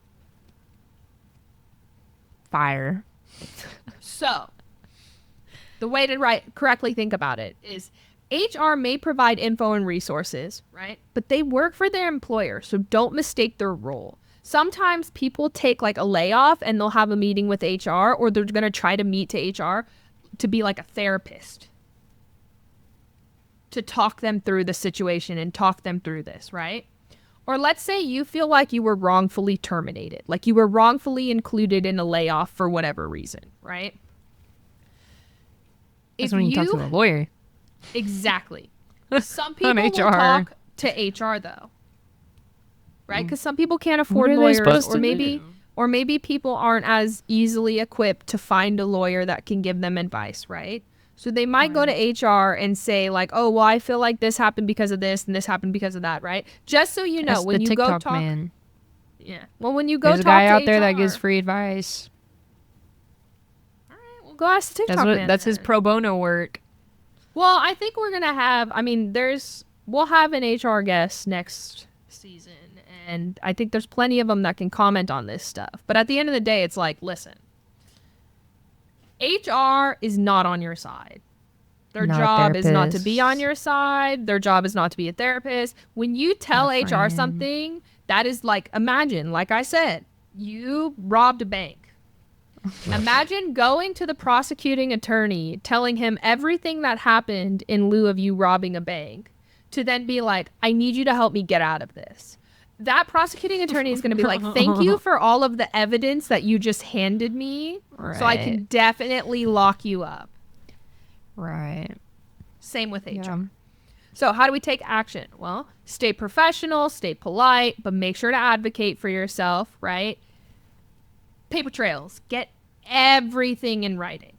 Speaker 2: Fire.
Speaker 1: So, the way to correctly think about it is HR may provide info and resources, right? But they work for their employer, so don't mistake their role. Sometimes people take like a layoff and they'll have a meeting with HR, or they're going to try to meet to HR to be like a therapist. to talk them through the situation and talk them through this, right? Or let's say you feel like you were wrongfully terminated, like you were wrongfully included in a layoff for whatever reason, right?
Speaker 2: That's when you talk to a lawyer.
Speaker 1: Exactly. Some people will talk to HR though, right? Because some people can't afford lawyers, or maybe people aren't as easily equipped to find a lawyer that can give them advice, right? So they might go to HR and say like, oh, well, I feel like this happened because of this and this happened because of that, right? Just so you know,
Speaker 2: that's
Speaker 1: when
Speaker 2: the
Speaker 1: you
Speaker 2: TikTok
Speaker 1: go talk,
Speaker 2: man.
Speaker 1: Yeah. Well, when you go
Speaker 2: There's
Speaker 1: talk
Speaker 2: a guy
Speaker 1: to
Speaker 2: out there
Speaker 1: HR,
Speaker 2: that gives free advice.
Speaker 1: All right, well, go ask the TikTok man.
Speaker 2: That's his pro bono work.
Speaker 1: Well, I think we're gonna have. I mean, we'll have an HR guest next season, and I think there's plenty of them that can comment on this stuff. But at the end of the day, it's like, listen, HR is not on your side. Their job is not to be on your side. Their job is not to be a therapist. When you tell HR something, that is like, imagine, like I said, you robbed a bank. Imagine going to the prosecuting attorney, telling him everything that happened in lieu of you robbing a bank, to then be like, I need you to help me get out of this. That prosecuting attorney is going to be like, thank you for all of the evidence that you just handed me, so I can definitely lock you up.
Speaker 2: Right.
Speaker 1: Same with HR.
Speaker 2: Yeah.
Speaker 1: So how do we take action? Well, stay professional, stay polite, but make sure to advocate for yourself, right? Paper trails. Get everything in writing.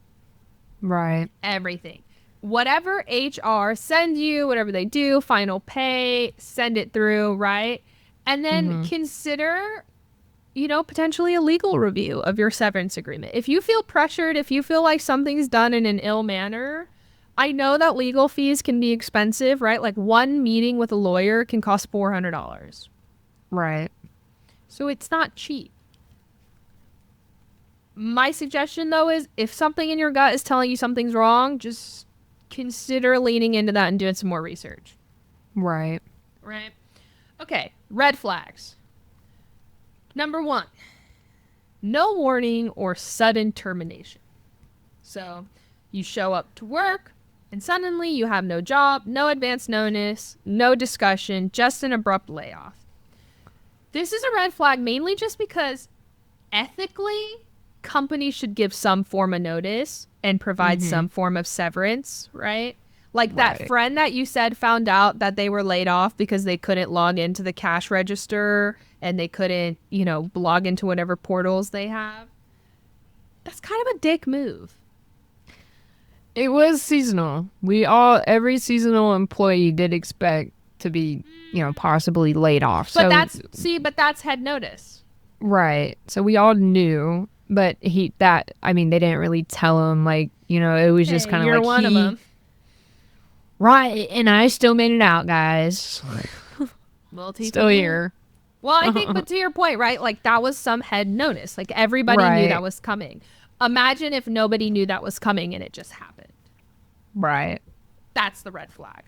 Speaker 2: Right.
Speaker 1: Everything. Whatever HR sends you, whatever they do, final pay, send it through, right? And then consider, potentially a legal review of your severance agreement. If you feel pressured, if you feel like something's done in an ill manner, I know that legal fees can be expensive, right? Like one meeting with a lawyer can cost $400.
Speaker 2: Right.
Speaker 1: So it's not cheap. My suggestion, though, is if something in your gut is telling you something's wrong, just consider leaning into that and doing some more research.
Speaker 2: Right.
Speaker 1: Right. Okay. Red flags. Number 1, no warning or sudden termination. So you show up to work and suddenly you have no job, no advance notice, no discussion, just an abrupt layoff. This is a red flag mainly just because ethically companies should give some form of notice and provide some form of severance, right? Like that friend that you said found out that they were laid off because they couldn't log into the cash register and they couldn't, log into whatever portals they have. That's kind of a dick move.
Speaker 2: It was seasonal. Every seasonal employee did expect to be, possibly laid off.
Speaker 1: But that's head notice.
Speaker 2: Right. So we all knew, but they didn't really tell him, like, it was just kind of like,
Speaker 1: you're one of them.
Speaker 2: Right, and I still made it out, guys.
Speaker 1: Well,
Speaker 2: still here.
Speaker 1: Well, I think, but to your point, right? Like that was some head notice. Like everybody knew that was coming. Imagine if nobody knew that was coming and it just happened.
Speaker 2: Right.
Speaker 1: That's the red flag.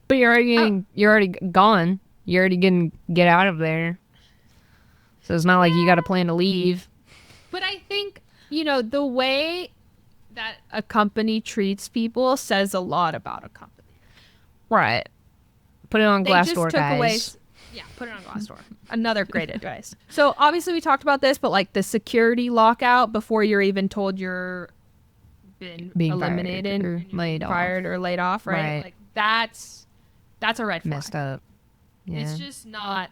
Speaker 2: But you're already gone. You're already getting get out of there. So it's not like you got a plan to leave.
Speaker 1: But I think, the way that a company treats people says a lot about a company.
Speaker 2: Right. Put it on Glassdoor, guys.
Speaker 1: Put it on Glassdoor. Another great advice. So obviously we talked about this, but like the security lockout before you're even told you're being eliminated, fired or laid off, right? Like that's a red flag.
Speaker 2: Messed up. Yeah.
Speaker 1: It's just not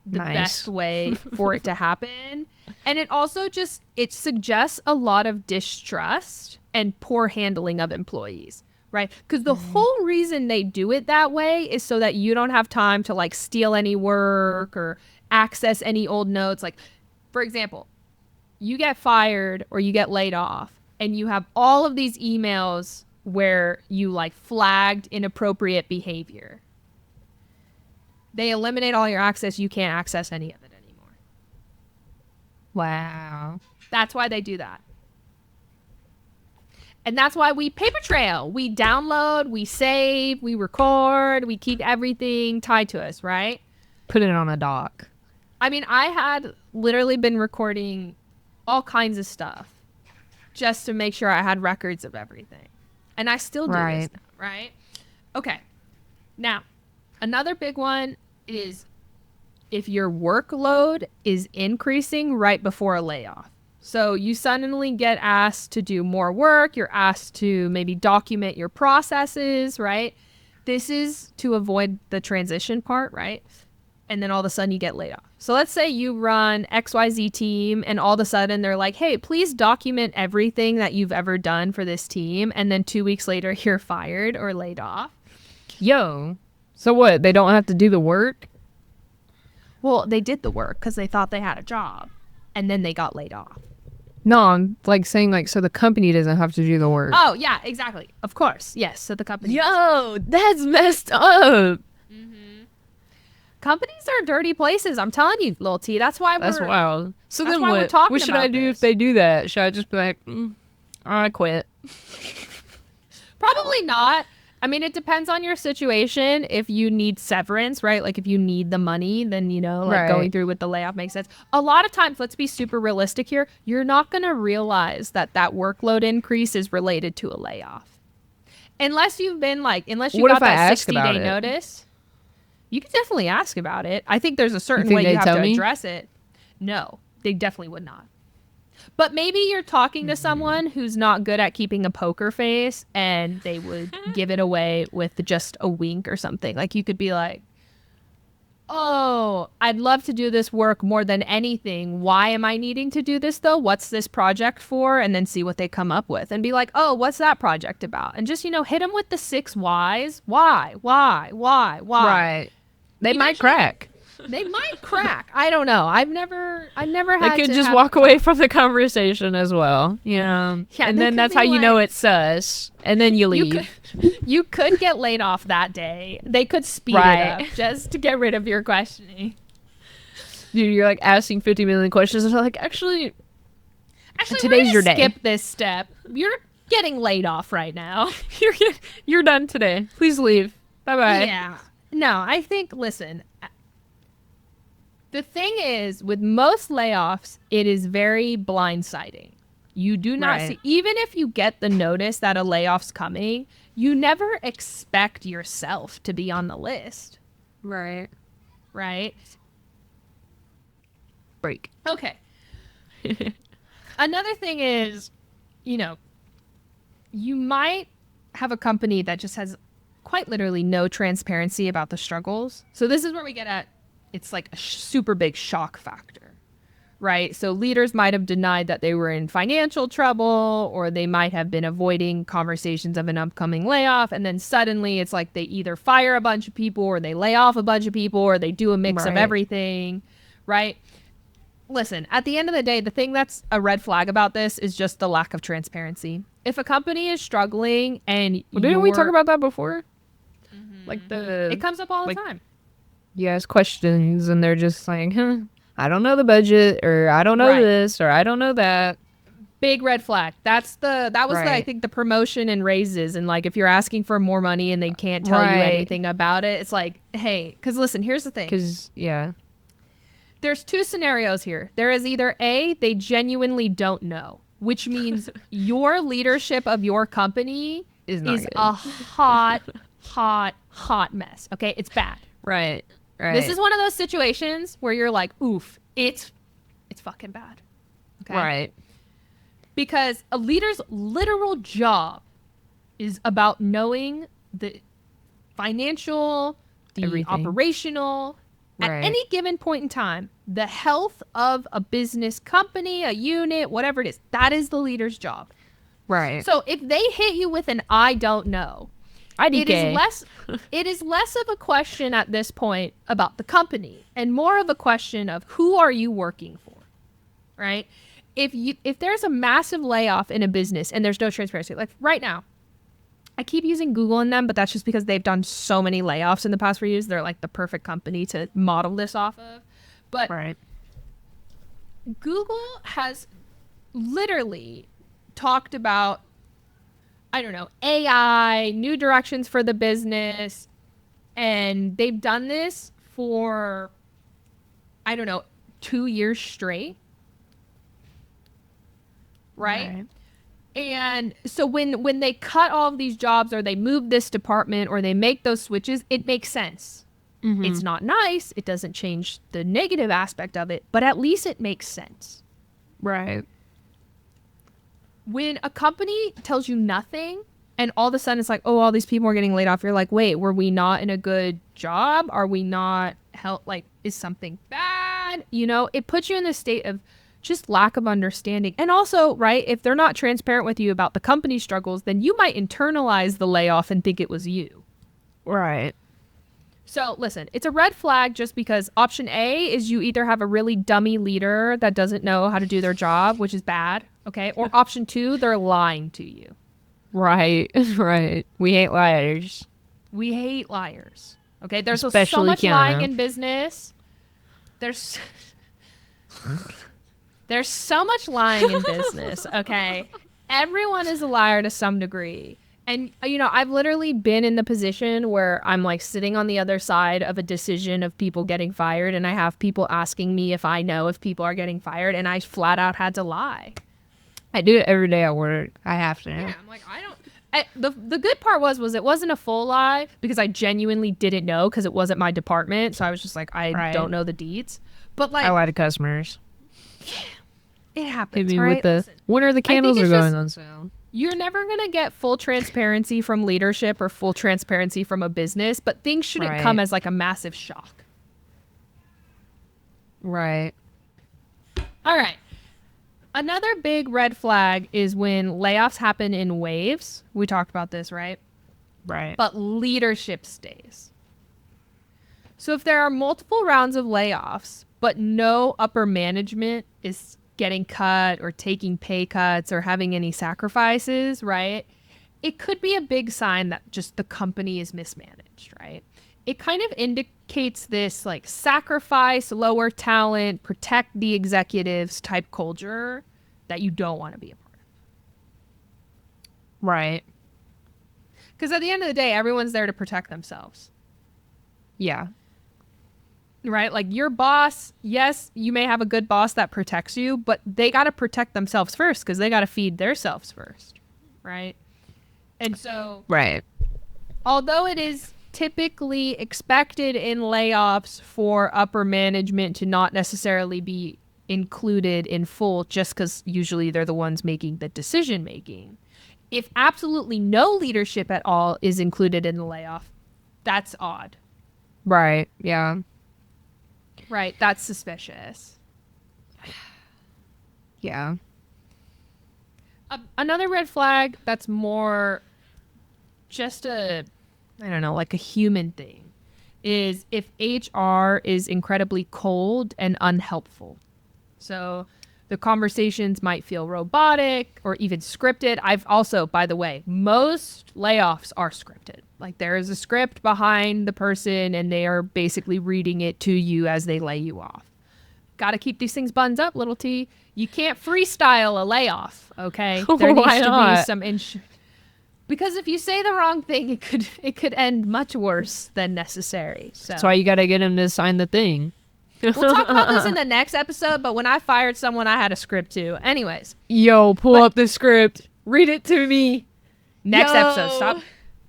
Speaker 1: the best way for it to happen. And it also it suggests a lot of distrust and poor handling of employees. Right? Because the whole reason they do it that way is so that you don't have time to like steal any work or access any old notes. Like, for example, you get fired or you get laid off and you have all of these emails where you like flagged inappropriate behavior. They eliminate all your access. You can't access any of it anymore.
Speaker 2: Wow.
Speaker 1: That's why they do that. And that's why we paper trail. We download, we save, we record, we keep everything tied to us, right?
Speaker 2: Put it on a doc.
Speaker 1: I mean, I had literally been recording all kinds of stuff just to make sure I had records of everything. And I still do this now, right? Okay. Now, another big one is if your workload is increasing right before a layoff. So you suddenly get asked to do more work. You're asked to maybe document your processes, right? This is to avoid the transition part, right? And then all of a sudden you get laid off. So let's say you run XYZ team and all of a sudden they're like, hey, please document everything that you've ever done for this team. And then 2 weeks later, you're fired or laid off.
Speaker 2: Yo, so what? They don't have to do the work?
Speaker 1: Well, they did the work because they thought they had a job and then they got laid off.
Speaker 2: No, I'm like saying like, so the company doesn't have to do the work.
Speaker 1: Oh, yeah, exactly. Of course. Yes. So the company.
Speaker 2: Yo, that's messed up.
Speaker 1: Companies are dirty places. I'm telling you, Lil T. That's why
Speaker 2: That's wild. So
Speaker 1: that's
Speaker 2: then
Speaker 1: why we're talking
Speaker 2: what should
Speaker 1: about
Speaker 2: I do
Speaker 1: this.
Speaker 2: if they do that? Should I just be like, I quit?
Speaker 1: Probably not. I mean, it depends on your situation. If you need severance, right? Like if you need the money, then, you know, like going through with the layoff makes sense. A lot of times, let's be super realistic here. You're not going to realize that that workload increase is related to a layoff. Unless you've been like, unless you got that 60-day notice. You could definitely ask about it. I think there's a certain way you have to address it. No, they definitely would not. But maybe you're talking to someone who's not good at keeping a poker face and they would give it away with just a wink or something. Like you could be like, oh, I'd love to do this work more than anything. Why am I needing to do this though? What's this project for? And then see what they come up with and be like, oh, what's that project about? And just, you know, hit them with the 6 whys. Why?
Speaker 2: Right. They might crack.
Speaker 1: They might crack. I don't know. I've never had
Speaker 2: They could just walk away from the conversation as well. You know?
Speaker 1: Yeah,
Speaker 2: and then that's how you know it's sus. And then you leave.
Speaker 1: You could get laid off that day. They could speed it up just to get rid of your questioning.
Speaker 2: Dude, you're like asking 50 million questions and they're like, actually today's your day.
Speaker 1: Skip this step. You're getting laid off right now.
Speaker 2: You're done today. Please leave. Bye-bye.
Speaker 1: Yeah. No, I think, listen, the thing is, with most layoffs, it is very blindsiding. You do not see, even if you get the notice that a layoff's coming, you never expect yourself to be on the list.
Speaker 2: Right. Break.
Speaker 1: Okay. Another thing is, you know, you might have a company that just has quite literally no transparency about the struggles. So this is where we get at, it's like a super big shock factor, right? So leaders might have denied that they were in financial trouble, or they might have been avoiding conversations of an upcoming layoff. And then suddenly it's like they either fire a bunch of people or they lay off a bunch of people or they do a mix of everything, right? Listen, at the end of the day, the thing that's a red flag about this is just the lack of transparency. If a company is struggling and
Speaker 2: didn't we talk about that before? Like
Speaker 1: it comes up all the time.
Speaker 2: You ask questions and they're just like, I don't know the budget, or I don't know this, or I don't know that.
Speaker 1: Big red flag. That was I think the promotion and raises, and like if you're asking for more money and they can't tell you anything about it, it's like, hey, because listen, here's the thing. There's 2 scenarios here. There is either A, they genuinely don't know, which means your leadership of your company is a hot mess. Okay, it's bad.
Speaker 2: Right.
Speaker 1: This is one of those situations where you're like, oof, it's fucking bad. Okay.
Speaker 2: Right.
Speaker 1: Because a leader's literal job is about knowing the financial, the operational, at any given point in time, the health of a business company, a unit, whatever it is. That is the leader's job.
Speaker 2: Right.
Speaker 1: So if they hit you with an I don't know, it is less of a question at this point about the company and more of a question of who are you working for, right? If there's a massive layoff in a business and there's no transparency, like right now, I keep using Google in them, but that's just because they've done so many layoffs in the past 4 years. They're like the perfect company to model this off of. But Google has literally talked about, I don't know, AI, new directions for the business. And they've done this for, I don't know, 2 years straight. Right? And so when they cut all of these jobs or they move this department or they make those switches, it makes sense. Mm-hmm. It's not nice. It doesn't change the negative aspect of it, but at least it makes sense.
Speaker 2: Right.
Speaker 1: When a company tells you nothing and all of a sudden it's like, oh, all these people are getting laid off, you're like, wait, were we not in a good job? Are we not like, is something bad? You know, it puts you in a state of just lack of understanding. And also, right, if they're not transparent with you about the company struggles, then you might internalize the layoff and think it was you.
Speaker 2: Right.
Speaker 1: So listen, it's a red flag just because option A is you either have a really dummy leader that doesn't know how to do their job, which is bad, okay? Or option 2, they're lying to you.
Speaker 2: Right, right. We hate liars.
Speaker 1: We hate liars, okay? There's so much
Speaker 2: Kiana.
Speaker 1: lying in business. There's so much lying in business, okay? Everyone is a liar to some degree. And, you know, I've literally been in the position where I'm like sitting on the other side of a decision of people getting fired. And I have people asking me if I know if people are getting fired. And I flat out had to lie.
Speaker 2: I do it every day at work. I have to.
Speaker 1: Yeah, I'm like, I don't. The good part was it wasn't a full lie because I genuinely didn't know because it wasn't my department. So I was just like, I don't know the deeds. But like,
Speaker 2: I lie to customers.
Speaker 1: It happens,
Speaker 2: Hit me
Speaker 1: right?
Speaker 2: with the,
Speaker 1: Listen,
Speaker 2: when are the candles are going on sale?
Speaker 1: You're never going to get full transparency from leadership or full transparency from a business, but things shouldn't come as like a massive shock.
Speaker 2: Right.
Speaker 1: All right. Another big red flag is when layoffs happen in waves. We talked about this, right?
Speaker 2: Right.
Speaker 1: But leadership stays. So if there are multiple rounds of layoffs, but no upper management is getting cut or taking pay cuts or having any sacrifices, right? It could be a big sign that just the company is mismanaged, right? It kind of indicates this like sacrifice, lower talent, protect the executives type culture that you don't want to be a part of.
Speaker 2: Right.
Speaker 1: Because at the end of the day, everyone's there to protect themselves.
Speaker 2: Yeah.
Speaker 1: Right? Like your boss, yes, you may have a good boss that protects you, but they got to protect themselves first because they got to feed themselves first. Right? And so,
Speaker 2: right.
Speaker 1: Although it is typically expected in layoffs for upper management to not necessarily be included in full just because usually they're the ones making the decision making. If absolutely no leadership at all is included in the layoff, that's odd.
Speaker 2: Right. Yeah.
Speaker 1: Right. That's suspicious.
Speaker 2: Yeah.
Speaker 1: Another red flag that's more just I don't know, like a human thing is if HR is incredibly cold and unhelpful. So the conversations might feel robotic or even scripted. I've also, by the way, most layoffs are scripted. Like there is a script behind the person and they are basically reading it to you as they lay you off. Got to keep these things buns up, little T. You can't freestyle a layoff, okay? There needs to be some because if you say the wrong thing, it could end much worse than necessary. So
Speaker 2: that's why you got to get him to sign the thing.
Speaker 1: We'll talk about this in the next episode, but when I fired someone, I had a script too. Anyways.
Speaker 2: Yo, pull up the script. Read it to me.
Speaker 1: Next episode. Stop.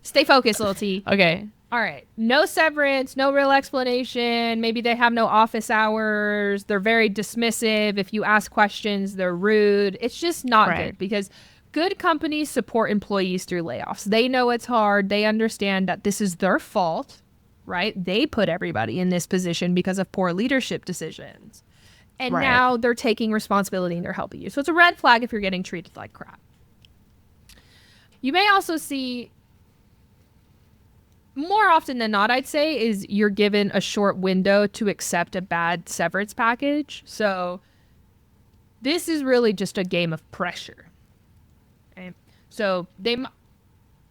Speaker 1: Stay focused, little T.
Speaker 2: Okay.
Speaker 1: All right. No severance, no real explanation. Maybe they have no office hours. They're very dismissive. If you ask questions, they're rude. It's just not good because good companies support employees through layoffs. They know it's hard. They understand that this is their fault. Right? They put everybody in this position because of poor leadership decisions. And now they're taking responsibility and they're helping you. So it's a red flag if you're getting treated like crap. You may also see, more often than not, I'd say, is you're given a short window to accept a bad severance package. So this is really just a game of pressure. Okay? So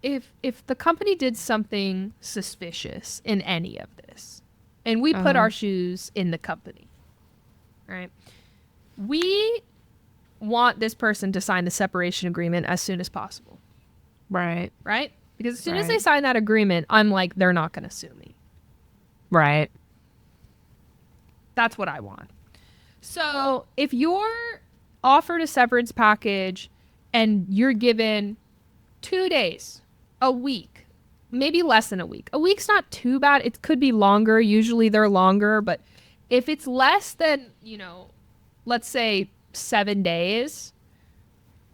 Speaker 1: if the company did something suspicious in any of this, and we put our shoes in the company, right? We want this person to sign the separation agreement as soon as possible.
Speaker 2: Right.
Speaker 1: Right? Because as soon as they sign that agreement, I'm like, they're not going to sue me.
Speaker 2: Right.
Speaker 1: That's what I want. So if you're offered a severance package and you're given 2 days, a week, maybe less than a week. A week's not too bad. It could be longer. Usually they're longer, but if it's less than, let's say 7 days,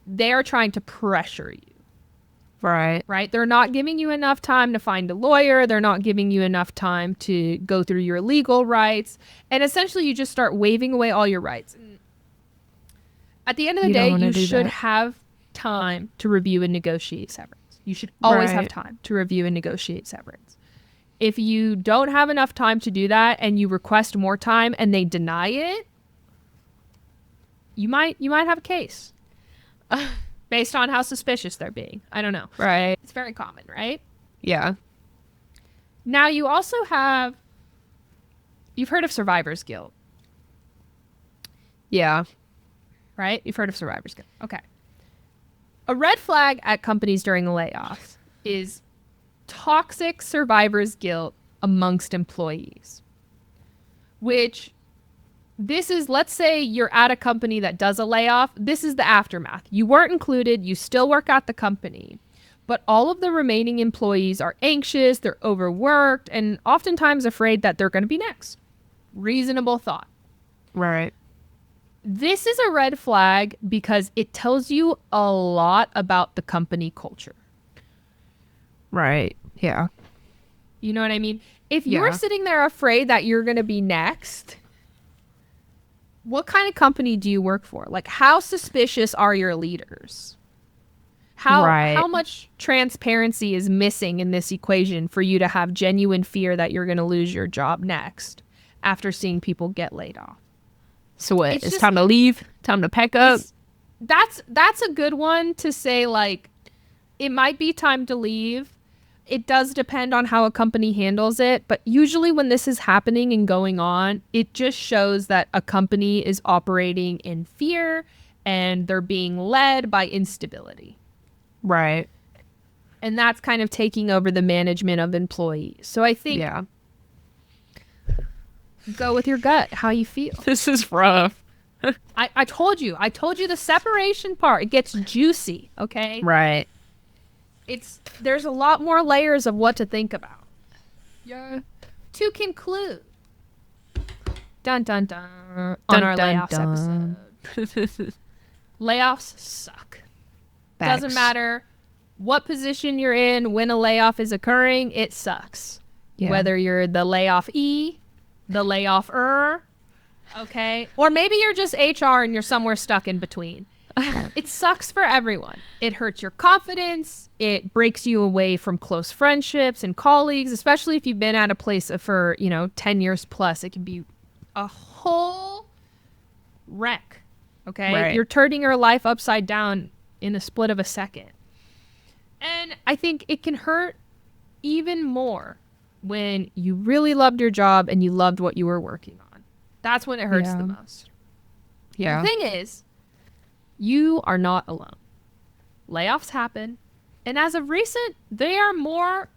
Speaker 1: they are trying to pressure you. Right? They're not giving you enough time to find a lawyer. They're not giving you enough time to go through your legal rights. And essentially you just start waving away all your rights. And at the end of the day, you should have time to review and negotiate severance. You should always have time to review and negotiate severance. If you don't have enough time to do that and you request more time and they deny it, you might have a case. Based on how suspicious they're being. I don't know.
Speaker 2: Right.
Speaker 1: It's very common, right?
Speaker 2: Yeah.
Speaker 1: Now, you also have... You've heard of survivor's guilt.
Speaker 2: Yeah.
Speaker 1: Right? You've heard of survivor's guilt. Okay. A red flag at companies during the layoffs is toxic survivor's guilt amongst employees. Which... This is, let's say you're at a company that does a layoff. This is the aftermath. You weren't included. You still work at the company. But all of the remaining employees are anxious, they're overworked, and oftentimes afraid that they're going to be next. Reasonable thought.
Speaker 2: Right.
Speaker 1: This is a red flag because it tells you a lot about the company culture.
Speaker 2: Right. Yeah.
Speaker 1: You know what I mean? If you're sitting there afraid that you're going to be next... What kind of company do you work for? Like, how suspicious are your leaders? How much transparency is missing in this equation for you to have genuine fear that you're going to lose your job next after seeing people get laid off?
Speaker 2: So what? It's time to leave? Time to pack up?
Speaker 1: That's a good one to say, like, it might be time to leave. It does depend on how a company handles it, but usually when this is happening and going on, it just shows that a company is operating in fear and they're being led by instability.
Speaker 2: Right.
Speaker 1: And that's kind of taking over the management of employees. So I think go with your gut, how you feel.
Speaker 2: This is rough.
Speaker 1: I told you the separation part, it gets juicy, okay?
Speaker 2: Right.
Speaker 1: There's a lot more layers of what to think about.
Speaker 2: Yeah.
Speaker 1: To conclude, dun dun dun, on our layoffs episode. Layoffs suck.
Speaker 2: Facts.
Speaker 1: Doesn't matter what position you're in, when a layoff is occurring, it sucks. Yeah. Whether you're the layoffee, the layoffer, okay? Or maybe you're just HR and you're somewhere stuck in between. It sucks for everyone. It hurts your confidence. It breaks you away from close friendships and colleagues, especially if you've been at a place for, 10 years plus. It can be a whole wreck, okay?
Speaker 2: Right.
Speaker 1: You're turning your life upside down in a split of a second. And I think it can hurt even more when you really loved your job and you loved what you were working on. That's when it hurts the most.
Speaker 2: Yeah.
Speaker 1: The thing is, you are not alone. Layoffs happen, and as of recent, they are more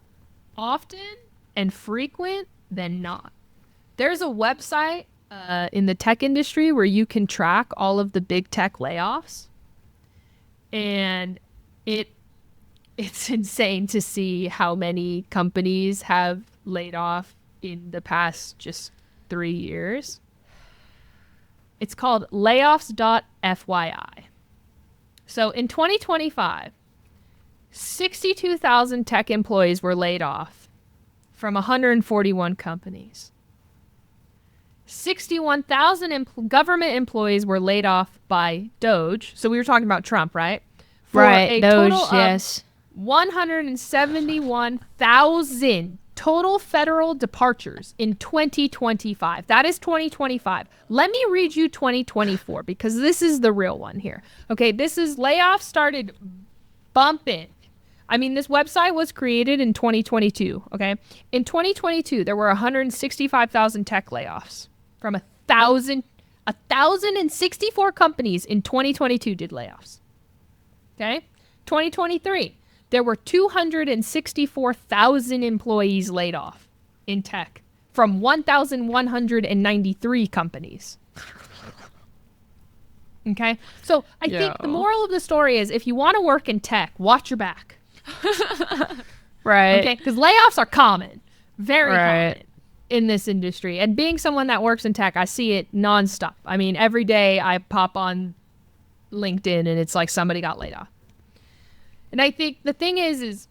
Speaker 1: often and frequent than not. There's a website in the tech industry where you can track all of the big tech layoffs, and it's insane to see how many companies have laid off in the past just 3 years. It's called layoffs.fyi. So in 2025, 62,000 tech employees were laid off from 141 companies. 61,000 government employees were laid off by Doge. So we were talking about Trump, right?
Speaker 2: For right, Doge, yes.
Speaker 1: 171,000 total federal departures in 2025. That is 2025. Let me read you 2024 because this is the real one here. Okay, this is layoffs started bumping. I mean, this website was created in 2022, okay? In 2022, there were 165,000 tech layoffs from 1,064 companies in 2022 did layoffs. Okay? 2023, there were 264,000 employees laid off in tech from 1,193 companies. Okay? So I think the moral of the story is, if you want to work in tech, watch your back.
Speaker 2: Right.
Speaker 1: Okay? Because layoffs are common. Very common in this industry. And being someone that works in tech, I see it nonstop. I mean, every day I pop on LinkedIn and it's like somebody got laid off. And I think the thing is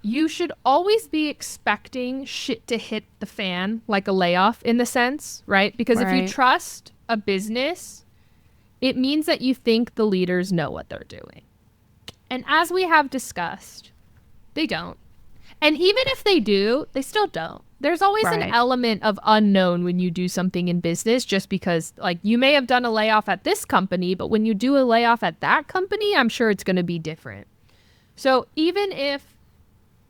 Speaker 1: you should always be expecting shit to hit the fan, like a layoff in the sense, right? Because if you trust a business, it means that you think the leaders know what they're doing. And as we have discussed, they don't. And even if they do, they still don't. There's always an element of unknown when you do something in business, just because, like, you may have done a layoff at this company, but when you do a layoff at that company, I'm sure it's going to be different. So even if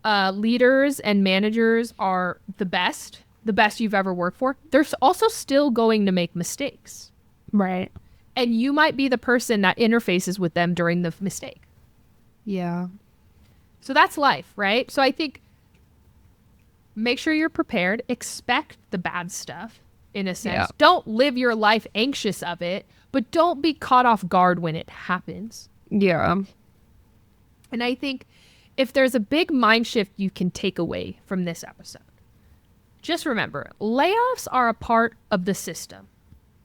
Speaker 1: leaders and managers are the best you've ever worked for, they're also still going to make mistakes.
Speaker 2: Right.
Speaker 1: And you might be the person that interfaces with them during the mistake.
Speaker 2: Yeah.
Speaker 1: So that's life, right? So I think make sure you're prepared. Expect the bad stuff, in a sense. Yeah. Don't live your life anxious of it, but don't be caught off guard when it happens.
Speaker 2: Yeah.
Speaker 1: And I think if there's a big mind shift you can take away from this episode, just remember, layoffs are a part of the system,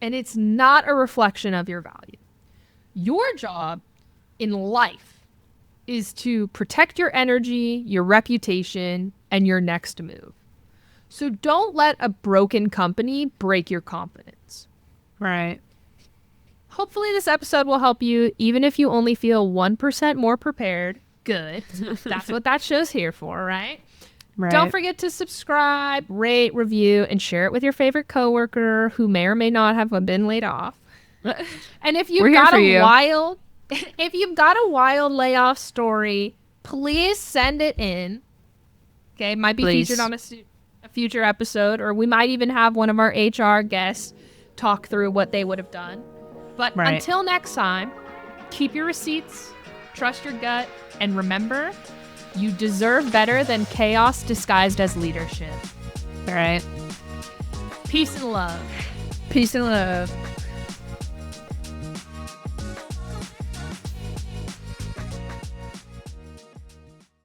Speaker 1: and it's not a reflection of your value. Your job in life is to protect your energy, your reputation, and your next move. So don't let a broken company break your confidence.
Speaker 2: Right.
Speaker 1: Hopefully this episode will help you, even if you only feel 1% more prepared. Good. That's what that show's here for, right? Right. Don't forget to subscribe, rate, review, and share it with your favorite coworker who may or may not have been laid off. And if you've got a wild layoff story, please send it in. Okay, might be featured on a future episode, or we might even have one of our HR guests talk through what they would have done. But until next time, keep your receipts, trust your gut, and remember, you deserve better than chaos disguised as leadership.
Speaker 2: All right.
Speaker 1: Peace and love.
Speaker 2: Peace and love.